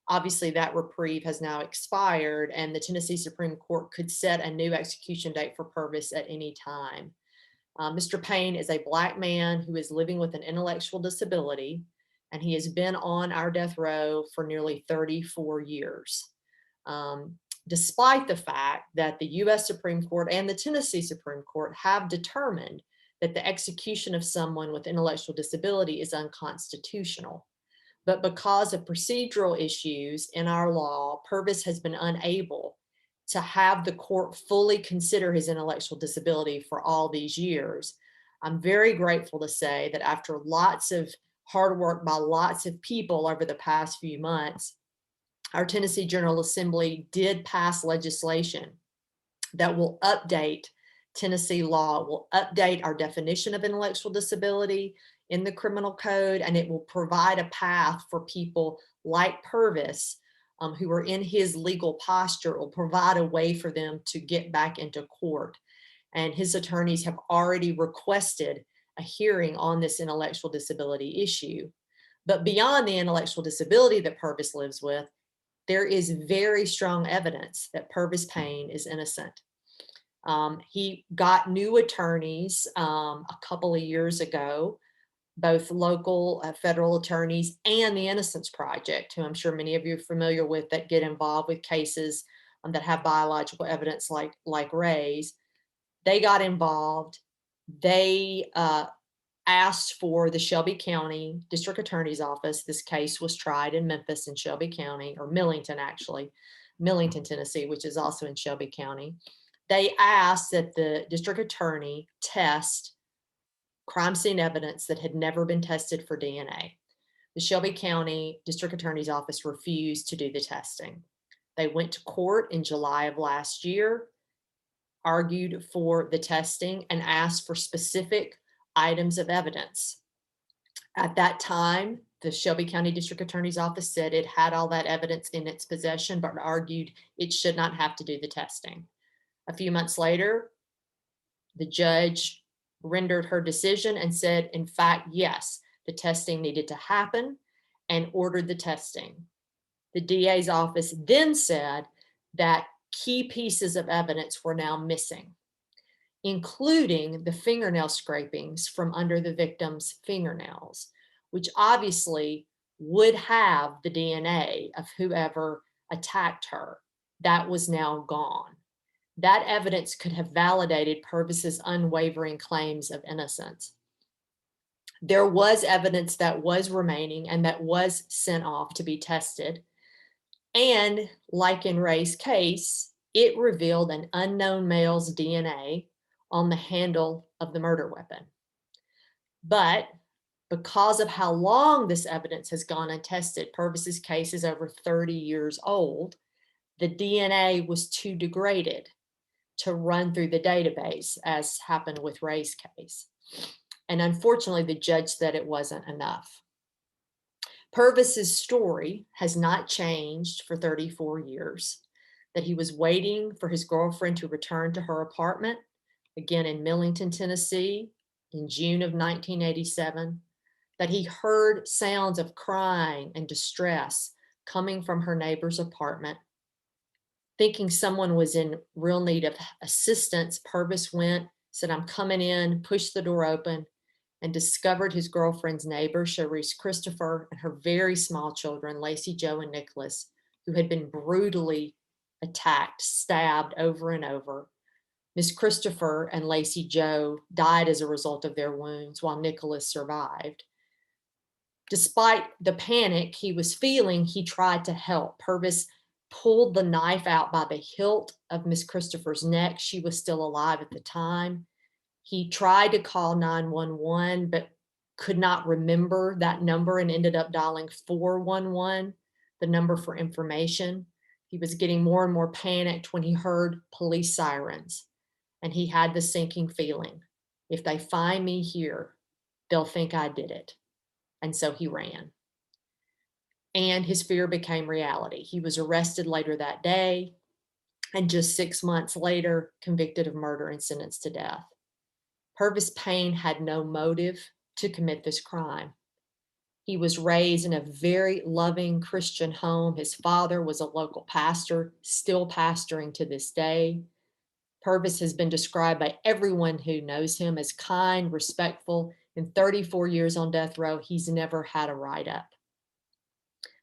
Obviously, that reprieve has now expired, and the Tennessee Supreme Court could set a new execution date for Purvis at any time. Mr. Payne is a Black man who is living with an intellectual disability, and he has been on our death row for nearly 34 years. Despite the fact that the U.S. Supreme Court and the Tennessee Supreme Court have determined that the execution of someone with intellectual disability is unconstitutional. But because of procedural issues in our law, Purvis has been unable to have the court fully consider his intellectual disability for all these years. I'm very grateful to say that after lots of hard work by lots of people over the past few months, our Tennessee General Assembly did pass legislation that will update Tennessee law, will update our definition of intellectual disability in the criminal code, and it will provide a path for people like Purvis who are in his legal posture. It will provide a way for them to get back into court. And his attorneys have already requested a hearing on this intellectual disability issue. But beyond the intellectual disability that Purvis lives with, there is very strong evidence that Purvis Payne is innocent. He got new attorneys a couple of years ago, both local federal attorneys and the Innocence Project, who I'm sure many of you are familiar with, that get involved with cases that have biological evidence like Ray's. They got involved. They asked for the Shelby County District Attorney's Office. This case was tried in Memphis and Shelby County, or Millington actually, Millington, Tennessee, which is also in Shelby County. They asked that the district attorney test crime scene evidence that had never been tested for DNA. The Shelby County District Attorney's Office refused to do the testing. They went to court in July of last year, argued for the testing, and asked for specific items of evidence. At that time, the Shelby County District Attorney's Office said it had all that evidence in its possession, but argued it should not have to do the testing. A few months later, The judge rendered her decision and said, in fact, yes, the testing needed to happen, and ordered the testing. The DA's office then said that key pieces of evidence were now missing, including the fingernail scrapings from under the victim's fingernails, which obviously would have the DNA of whoever attacked her. That was now gone. That evidence could have validated Purvis's unwavering claims of innocence. There was evidence that was remaining and that was sent off to be tested. And like in Ray's case, it revealed an unknown male's DNA on the handle of the murder weapon. But because of how long this evidence has gone untested, Purvis's case is over 30 years old, the DNA was too degraded to run through the database, as happened with Ray's case. And unfortunately, the judge said it wasn't enough. Purvis's story has not changed for 34 years, that he was waiting for his girlfriend to return to her apartment, again in Millington, Tennessee, in June of 1987, that he heard sounds of crying and distress coming from her neighbor's apartment. Thinking someone was in real need of assistance, Purvis went, said, "I'm coming in," pushed the door open, and discovered his girlfriend's neighbor, Sharice Christopher, and her very small children, Lacey, Joe, and Nicholas, who had been brutally attacked, stabbed over and over. Miss Christopher and Lacey Joe died as a result of their wounds, while Nicholas survived. Despite the panic he was feeling, he tried to help. Purvis pulled the knife out by the hilt of Miss Christopher's neck. She was still alive at the time. He tried to call 911, but could not remember that number and ended up dialing 411, the number for information. He was getting more and more panicked when he heard police sirens, and he had the sinking feeling, if they find me here, they'll think I did it. And so he ran. And his fear became reality. He was arrested later that day, and just 6 months later, convicted of murder and sentenced to death. Purvis Payne had no motive to commit this crime. He was raised in a very loving Christian home. His father was a local pastor, still pastoring to this day. Purvis has been described by everyone who knows him as kind, respectful. In 34 years on death row, he's never had a write-up.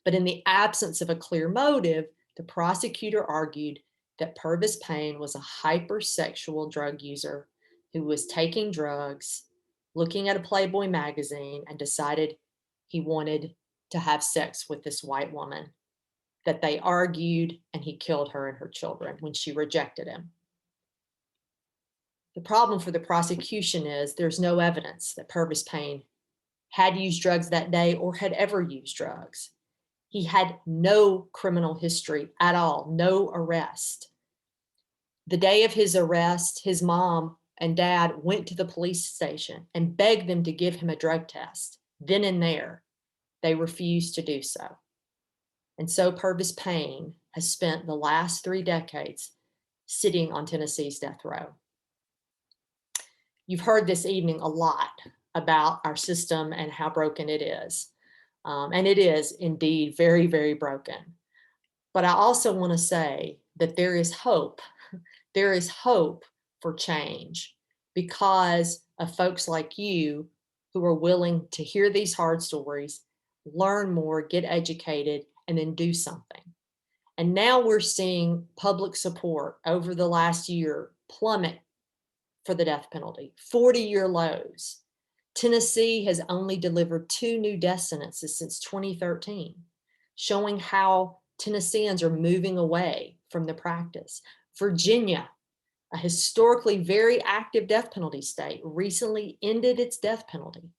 But in the absence of a clear motive, the prosecutor argued that Purvis Payne was a hypersexual drug user who was taking drugs, looking at a Playboy magazine, and decided he wanted to have sex with this white woman, that they argued, and he killed her and her children when she rejected him. The problem for the prosecution is there's no evidence that Purvis Payne had used drugs that day or had ever used drugs. He had no criminal history at all, no arrest. The day of his arrest, his mom and dad went to the police station and begged them to give him a drug test. Then and there, they refused to do so. And so Purvis Payne has spent the last 3 decades sitting on Tennessee's death row. You've heard this evening a lot about our system and how broken it is. And it is indeed very, very broken. But I also want to say that there is hope. There is hope for change because of folks like you who are willing to hear these hard stories, learn more, get educated, and then do something. And now we're seeing public support over the last year plummet for the death penalty, 40-year lows. Tennessee has only delivered 2 new death sentences since 2013, showing how Tennesseans are moving away from the practice. Virginia, a historically very active death penalty state, recently ended its death penalty,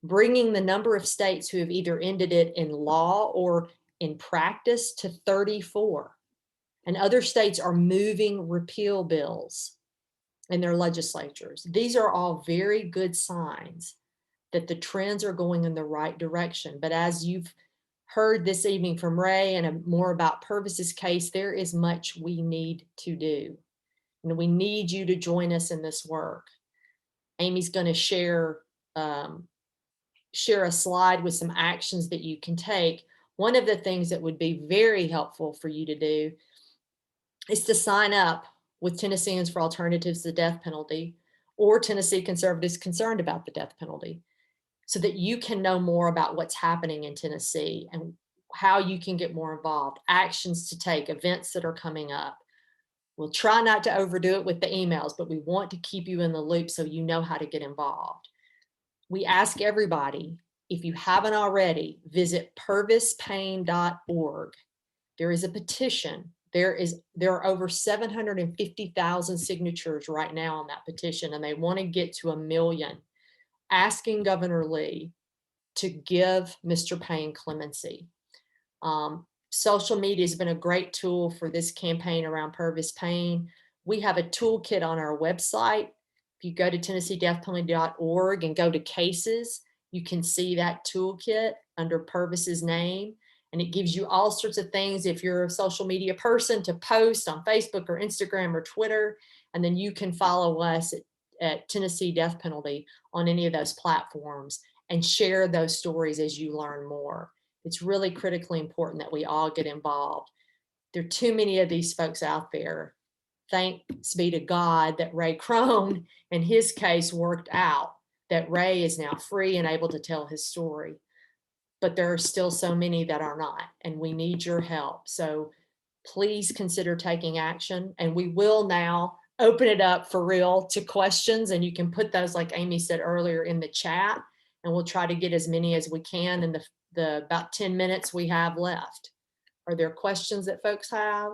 bringing the number of states who have either ended it in law or in practice to 34. And other states are moving repeal bills in their legislatures. These are all very good signs that the trends are going in the right direction. But as you've heard this evening from Ray and more about Purvis's case, there is much we need to do. And we need you to join us in this work. Amy's going to share a slide with some actions that you can take. One of the things that would be very helpful for you to do is to sign up with Tennesseans for Alternatives to the Death Penalty or Tennessee Conservatives Concerned About the Death Penalty, so that you can know more about what's happening in Tennessee and how you can get more involved, actions to take, events that are coming up. We'll try not to overdo it with the emails, but we want to keep you in the loop so you know how to get involved. We ask everybody, if you haven't already, visit purvispayne.org. There is a petition. There are over 750,000 signatures right now on that petition, and they want to get to 1 million, asking Governor Lee to give Mr. Payne clemency. Social media has been a great tool for this campaign around Purvis Payne. We have a toolkit on our website. If you go to TennesseeDeathPenalty.org and go to cases, you can see that toolkit under Purvis's name. And it gives you all sorts of things if you're a social media person to post on Facebook or Instagram or Twitter. And then you can follow us at Tennessee Death Penalty on any of those platforms and share those stories as you learn more. It's really critically important that we all get involved. There are too many of these folks out there. Thanks be to God that Ray Krone and his case worked out, that Ray is now free and able to tell his story. But there are still so many that are not, and we need your help. So please consider taking action, and we will now open it up for real to questions, and you can put those, like Amy said earlier, in the chat, and we'll try to get as many as we can in the about 10 minutes we have left. Are there questions that folks have?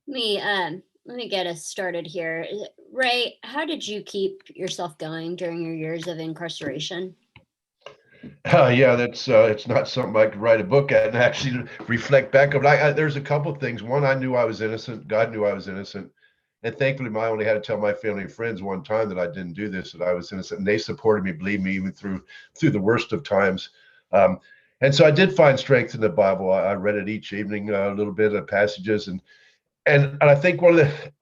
Let me get us started here. Ray, how did you keep yourself going during your years of incarceration? Yeah, that's it's not something I could write a book at and actually reflect back on. There's a couple of things. One, I knew I was innocent. God knew I was innocent, and thankfully, I only had to tell my family and friends one time that I didn't do this, that I was innocent, and they supported me, believed me, even through the worst of times. And so I did find strength in the Bible. I read it each evening, a little bit of passages, and I think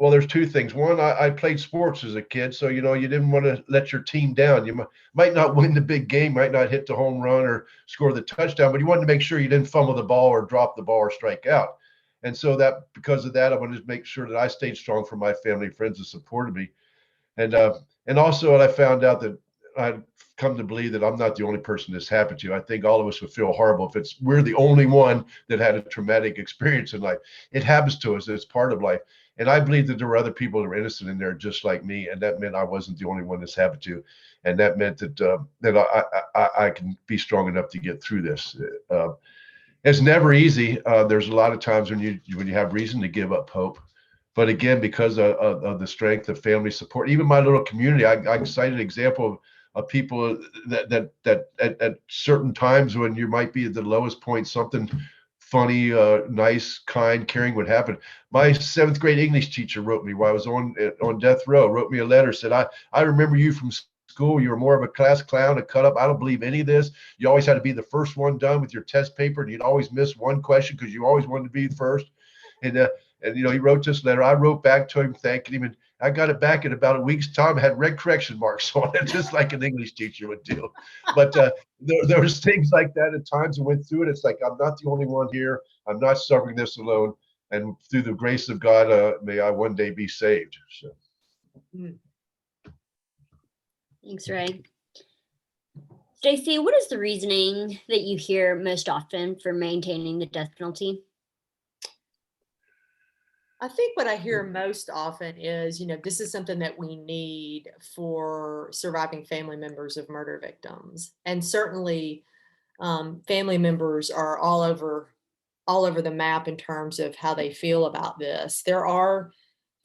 there's two things. One, I played sports as a kid, so you didn't want to let your team down. You might not win the big game, might not hit the home run or score the touchdown, but you wanted to make sure you didn't fumble the ball or drop the ball or strike out. And so because of that, I wanted to make sure that I stayed strong for my family, friends that supported me. And also I found out that I'd come to believe that I'm not the only person this happened to. I think all of us would feel horrible if we're the only one that had a traumatic experience in life. It happens to us. It's part of life. And I believe that there were other people that were innocent in there just like me. And that meant I wasn't the only one this happened to. And that meant that I can be strong enough to get through this. It's never easy. There's a lot of times when you have reason to give up hope. But again, because of the strength of family support, even my little community, I cited an example of people that at certain times when you might be at the lowest point, something funny, nice, kind, caring would happen. My 7th grade English teacher wrote me while I was on death row, wrote me a letter, said, I remember you from school. You were more of a class clown, a cut up. I don't believe any of this. You always had to be the first one done with your test paper, and you'd always miss one question because you always wanted to be first. And he wrote this letter. I wrote back to him thanking him, and I got it back in about a week's time. I had red correction marks on it, just like an English teacher would do. But there was things like that at times I went through it. It's like, I'm not the only one here. I'm not suffering this alone. And through the grace of God, may I one day be saved. So. Thanks, Ray. Stacy, what is the reasoning that you hear most often for maintaining the death penalty? I think what I hear most often is, this is something that we need for surviving family members of murder victims. And certainly family members are all over the map in terms of how they feel about this. There are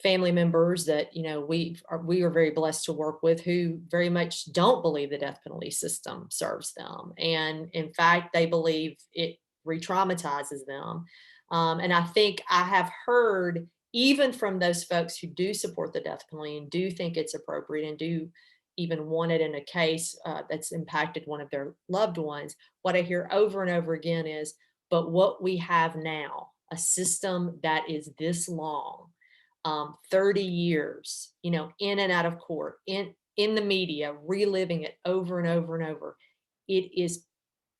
family members that, we are very blessed to work with who very much don't believe the death penalty system serves them. And in fact, they believe it re-traumatizes them. And I think I have heard, even from those folks who do support the death penalty and do think it's appropriate and do even wanted in a case that's impacted one of their loved ones, what I hear over and over again is, but what we have now, a system that is this long, 30 years, in and out of court, in the media, reliving it over and over and over. It is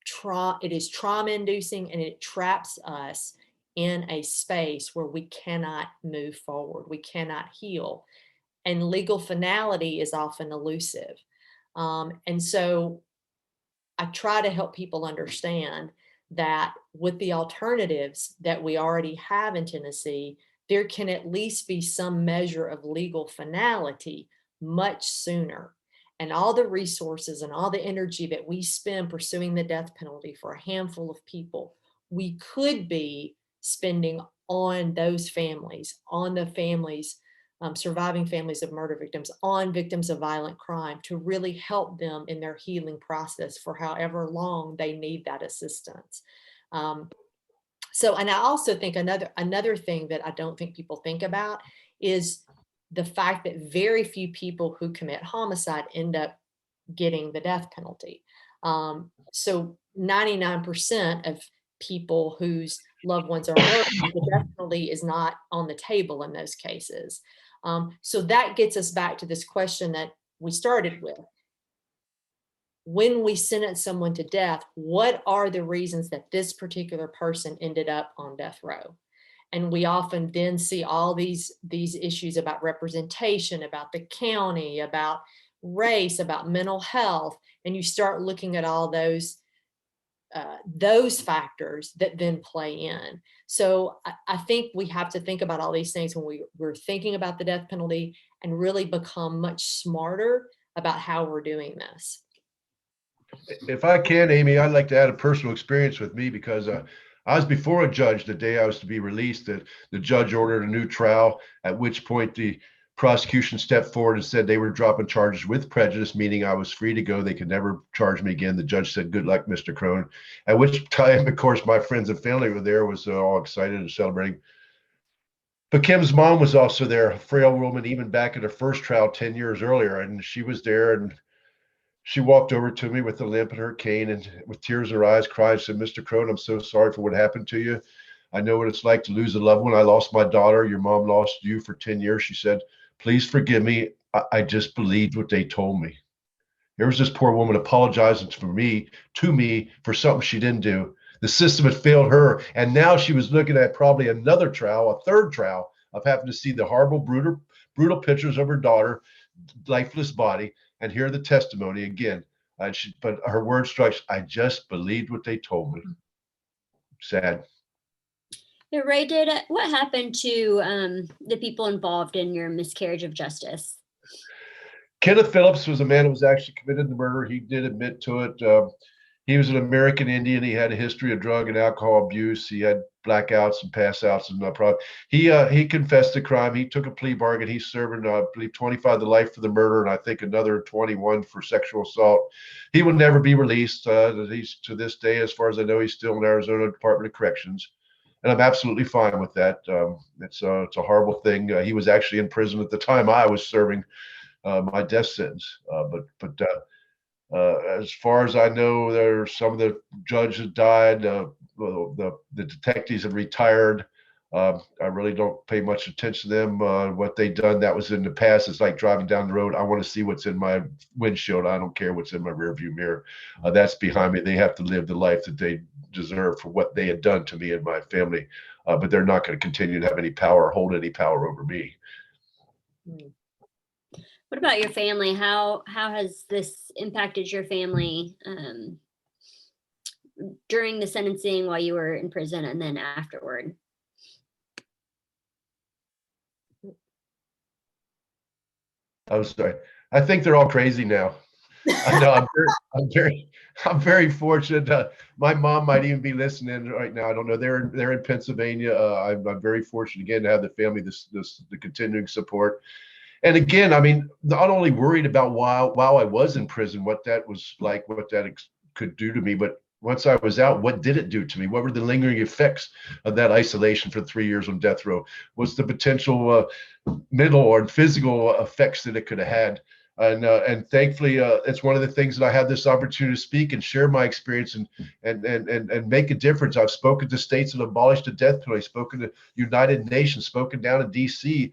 trauma inducing, and it traps us in a space where we cannot move forward. We cannot heal. And legal finality is often elusive. And so I try to help people understand that with the alternatives that we already have in Tennessee, there can at least be some measure of legal finality much sooner. And all the resources and all the energy that we spend pursuing the death penalty for a handful of people, we could be spending on those families, on the families, surviving families of murder victims, on victims of violent crime, to really help them in their healing process for however long they need that assistance. And I also think another thing that I don't think people think about is the fact that very few people who commit homicide end up getting the death penalty. So 99% of people whose loved ones are murdered, the death penalty is not on the table in those cases. So that gets us back to this question that we started with. When we sentence someone to death, what are the reasons that this particular person ended up on death row? And we often then see all these issues about representation, about the county, about race, about mental health, and you start looking at all those factors that then play in. So I think we have to think about all these things when we're thinking about the death penalty, and really become much smarter about how we're doing this. If I can, Amy, I'd like to add a personal experience with me, because I was before a judge the day I was to be released. That the judge ordered a new trial, at which point the prosecution stepped forward and said they were dropping charges with prejudice, meaning I was free to go. They could never charge me again. The judge said, "Good luck, Mr. Krohn." At which time, of course, my friends and family were there, was all excited and celebrating. But Kim's mom was also there, a frail woman, even back at her first trial 10 years earlier. And she was there, and she walked over to me with a limp in her cane and with tears in her eyes, cried, and said, "Mr. Krohn, I'm so sorry for what happened to you. I know what it's like to lose a loved one. I lost my daughter. Your mom lost you for 10 years. She said, please forgive me. I just believed what they told me." There was this poor woman apologizing to me for something she didn't do. The system had failed her. And now she was looking at probably another trial, a third trial, of having to see the horrible, brutal pictures of her daughter, lifeless body, and hear the testimony again. But her word strikes, "I just believed what they told me." Sad. Yeah, Ray, what happened to the people involved in your miscarriage of justice? Kenneth Phillips was a man who was actually committed the murder. He did admit to it. He was an American Indian. He had a history of drug and alcohol abuse. He had blackouts and pass outs and no problem. He confessed to crime. He took a plea bargain. He's serving, I believe, 25 to life for the murder, and I think another 21 for sexual assault. He will never be released. He's, to this day, as far as I know, he's still in Arizona Department of Corrections, and I'm absolutely fine with that. It's a horrible thing. He was actually in prison at the time I was serving my death sentence. As far as I know, there are some of the judges died. The detectives have retired. I really don't pay much attention to them. What they done, that was in the past. It's like driving down the road. I want to see what's in my windshield. I don't care what's in my rearview mirror. That's behind me. They have to live the life that they deserve for what they had done to me and my family. But they're not going to continue to have any power or hold any power over me. What about your family? How has this impacted your family during the sentencing, while you were in prison, and then afterward? I'm sorry. I think they're all crazy now. I know. I'm very fortunate. My mom might even be listening right now. I don't know. They're in Pennsylvania. I'm very fortunate again to have the family, the continuing support. And again, I mean, not only worried about while I was in prison, what that was like, what that could do to me, but once I was out, what did it do to me? What were the lingering effects of that isolation for 3 years on death row? What's the potential mental or physical effects that it could have had? And thankfully, it's one of the things that I had this opportunity to speak and share my experience and make a difference. I've spoken to states that abolished the death penalty, spoken to United Nations, spoken down in D.C.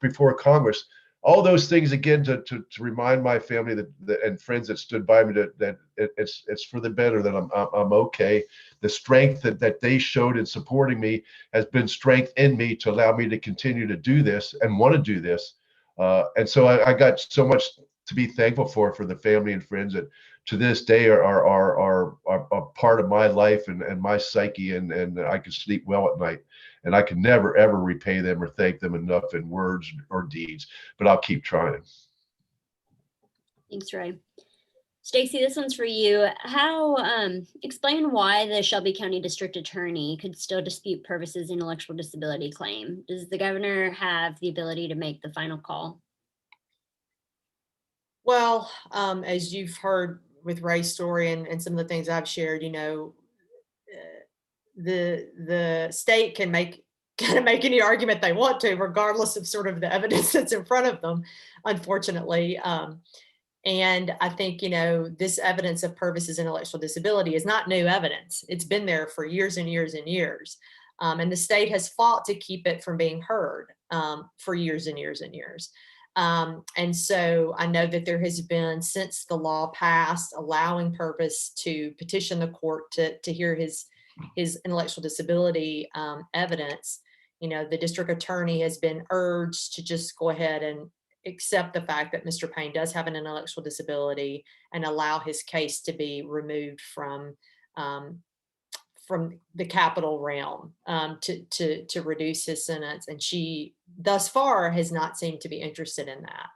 Before Congress. All those things again to remind my family that and friends that stood by me that it's for the better, that I'm okay. The strength that they showed in supporting me has been strength in me to allow me to continue to do this and want to do this. And so I got so much to be thankful for the family and friends that to this day are a part of my life and my psyche, and I can sleep well at night. And I can never, ever repay them or thank them enough in words or deeds, but I'll keep trying. Thanks, Ray. Stacy, this one's for you. Explain why the Shelby County District Attorney could still dispute Purvis's intellectual disability claim. Does the governor have the ability to make the final call? Well, as you've heard with Ray's story and some of the things I've shared, the state can make any argument they want to, regardless of sort of the evidence that's in front of them, unfortunately. And I think, this evidence of Purvis's intellectual disability is not new evidence. It's been there for years and years and years. And the state has fought to keep it from being heard for years and years and years. And so I know that there has been, since the law passed, allowing Purvis to petition the court to hear his intellectual disability evidence. The district attorney has been urged to just go ahead and accept the fact that Mr. Payne does have an intellectual disability and allow his case to be removed from the capital realm to reduce his sentence. And she thus far has not seemed to be interested in that.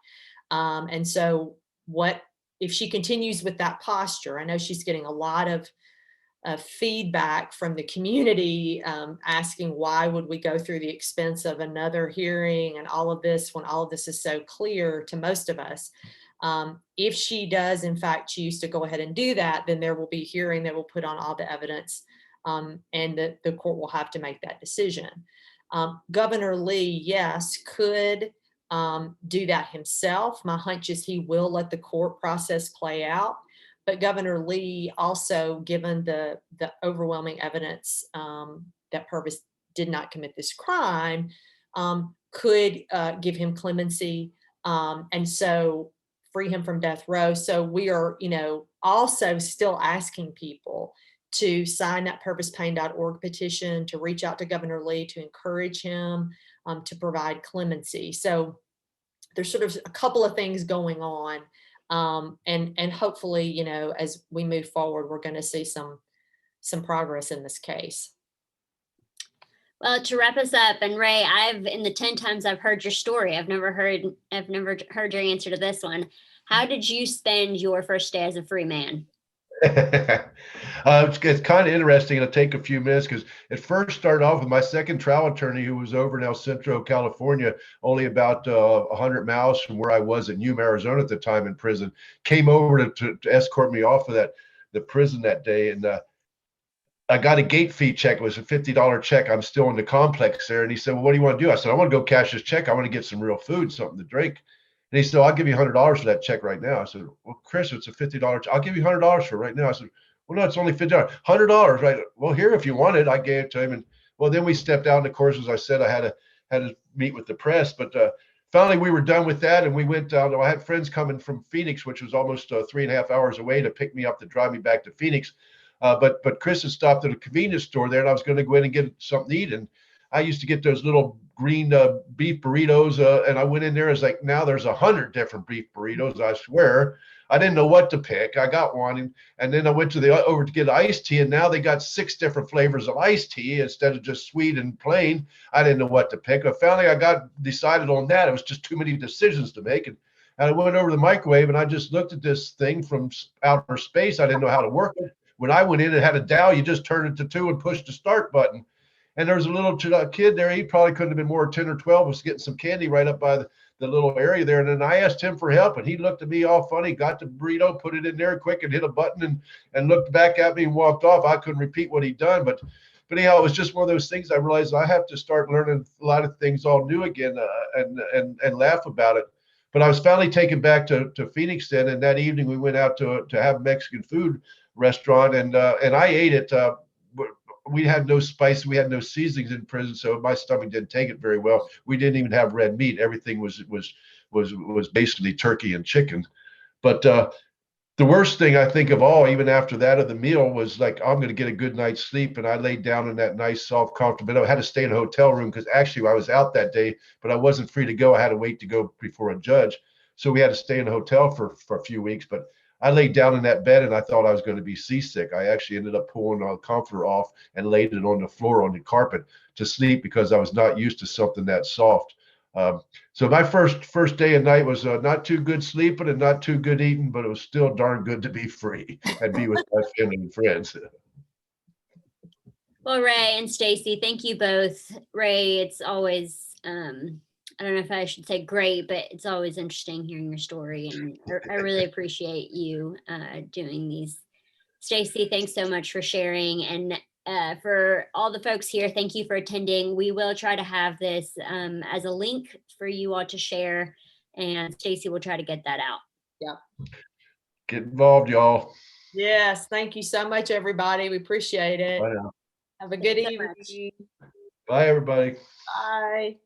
And so if she continues with that posture? I know she's getting a lot of feedback from the community asking why would we go through the expense of another hearing and all of this when all of this is so clear to most of us. If she does in fact choose to go ahead and do that, then there will be a hearing that will put on all the evidence, and the court will have to make that decision. Governor Lee, yes, could do that himself. My hunch is he will let the court process play out. But Governor Lee also, given the overwhelming evidence that Purvis did not commit this crime, could give him clemency and so free him from death row. So we are, also still asking people to sign that purvispayne.org petition, to reach out to Governor Lee, to encourage him to provide clemency. So there's sort of a couple of things going on. And hopefully, as we move forward, we're going to see some progress in this case. Well, to wrap us up, and Ray, in the 10 times I've heard your story, I've never heard your answer to this one. How did you spend your first day as a free man? It's kind of interesting. It'll take a few minutes because it first started off with my second trial attorney, who was over in El Centro, California, only about 100 miles from where I was in Yuma, Arizona at the time in prison, came over to escort me off of the prison that day. And I got a gate fee check. It was a $50 check. I'm still in the complex there. And he said, well, what do you want to do? I said, I want to go cash this check. I want to get some real food, something to drink. And he said, I'll give you $100 for that check right now. I said, well, Chris, it's a $50 check. I'll give you $100 for it right now. I said, well, no, it's only $50. $100, right? Well, here, if you want it. I gave it to him. And well, then we stepped out. And of course, as I said, I had to meet with the press. But finally, we were done with that. And we went down. I had friends coming from Phoenix, which was almost 3.5 hours away, to pick me up to drive me back to Phoenix. But Chris had stopped at a convenience store there, and I was going to go in and get something to eat. And I used to get those little green beef burritos, and I went in there. It's like, now there's 100 different beef burritos. I swear, I didn't know what to pick. I got one, and then I went over to get iced tea, and now they got 6 different flavors of iced tea instead of just sweet and plain. I didn't know what to pick. But finally, I got decided on that. It was just too many decisions to make, and I went over to the microwave, and I just looked at this thing from outer space. I didn't know how to work it. When I went in, it had a dial. You just turned it to 2 and pushed the start button. And there was a little kid there. He probably couldn't have been more 10 or 12. Was getting some candy right up by the little area there. And then I asked him for help, and he looked at me all funny, got the burrito, put it in there quick, and hit a button and looked back at me and walked off. I couldn't repeat what he'd done. But anyhow, it was just one of those things. I realized I have to start learning a lot of things all new again and laugh about it. But I was finally taken back to Phoenix then, and that evening we went out to have Mexican food restaurant, and I ate it. We had no spice, we had no seasonings in prison, so my stomach didn't take it very well. We didn't even have red meat. Everything was basically turkey and chicken. But the worst thing I think of all, even after that of the meal, was like, I'm going to get a good night's sleep. And I laid down in that nice, soft, comfortable bed. I had to stay in a hotel room because actually I was out that day, but I wasn't free to go. I had to wait to go before a judge. So we had to stay in a hotel for a few weeks. But I laid down in that bed and I thought I was going to be seasick. I actually ended up pulling the comforter off and laid it on the floor on the carpet to sleep because I was not used to something that soft. So my first day and night was not too good sleeping and not too good eating, but it was still darn good to be free and be with my family and friends. Well, Ray and Stacy, thank you both. Ray, it's always, I don't know if I should say great, but it's always interesting hearing your story. And I really appreciate you doing these. Stacy, thanks so much for sharing. And for all the folks here, thank you for attending. We will try to have this as a link for you all to share, and Stacy will try to get that out. Yeah. Get involved, y'all. Yes. Thank you so much, everybody. We appreciate it. Bye now. Have a good Thanks so much. evening. Bye, everybody. Bye.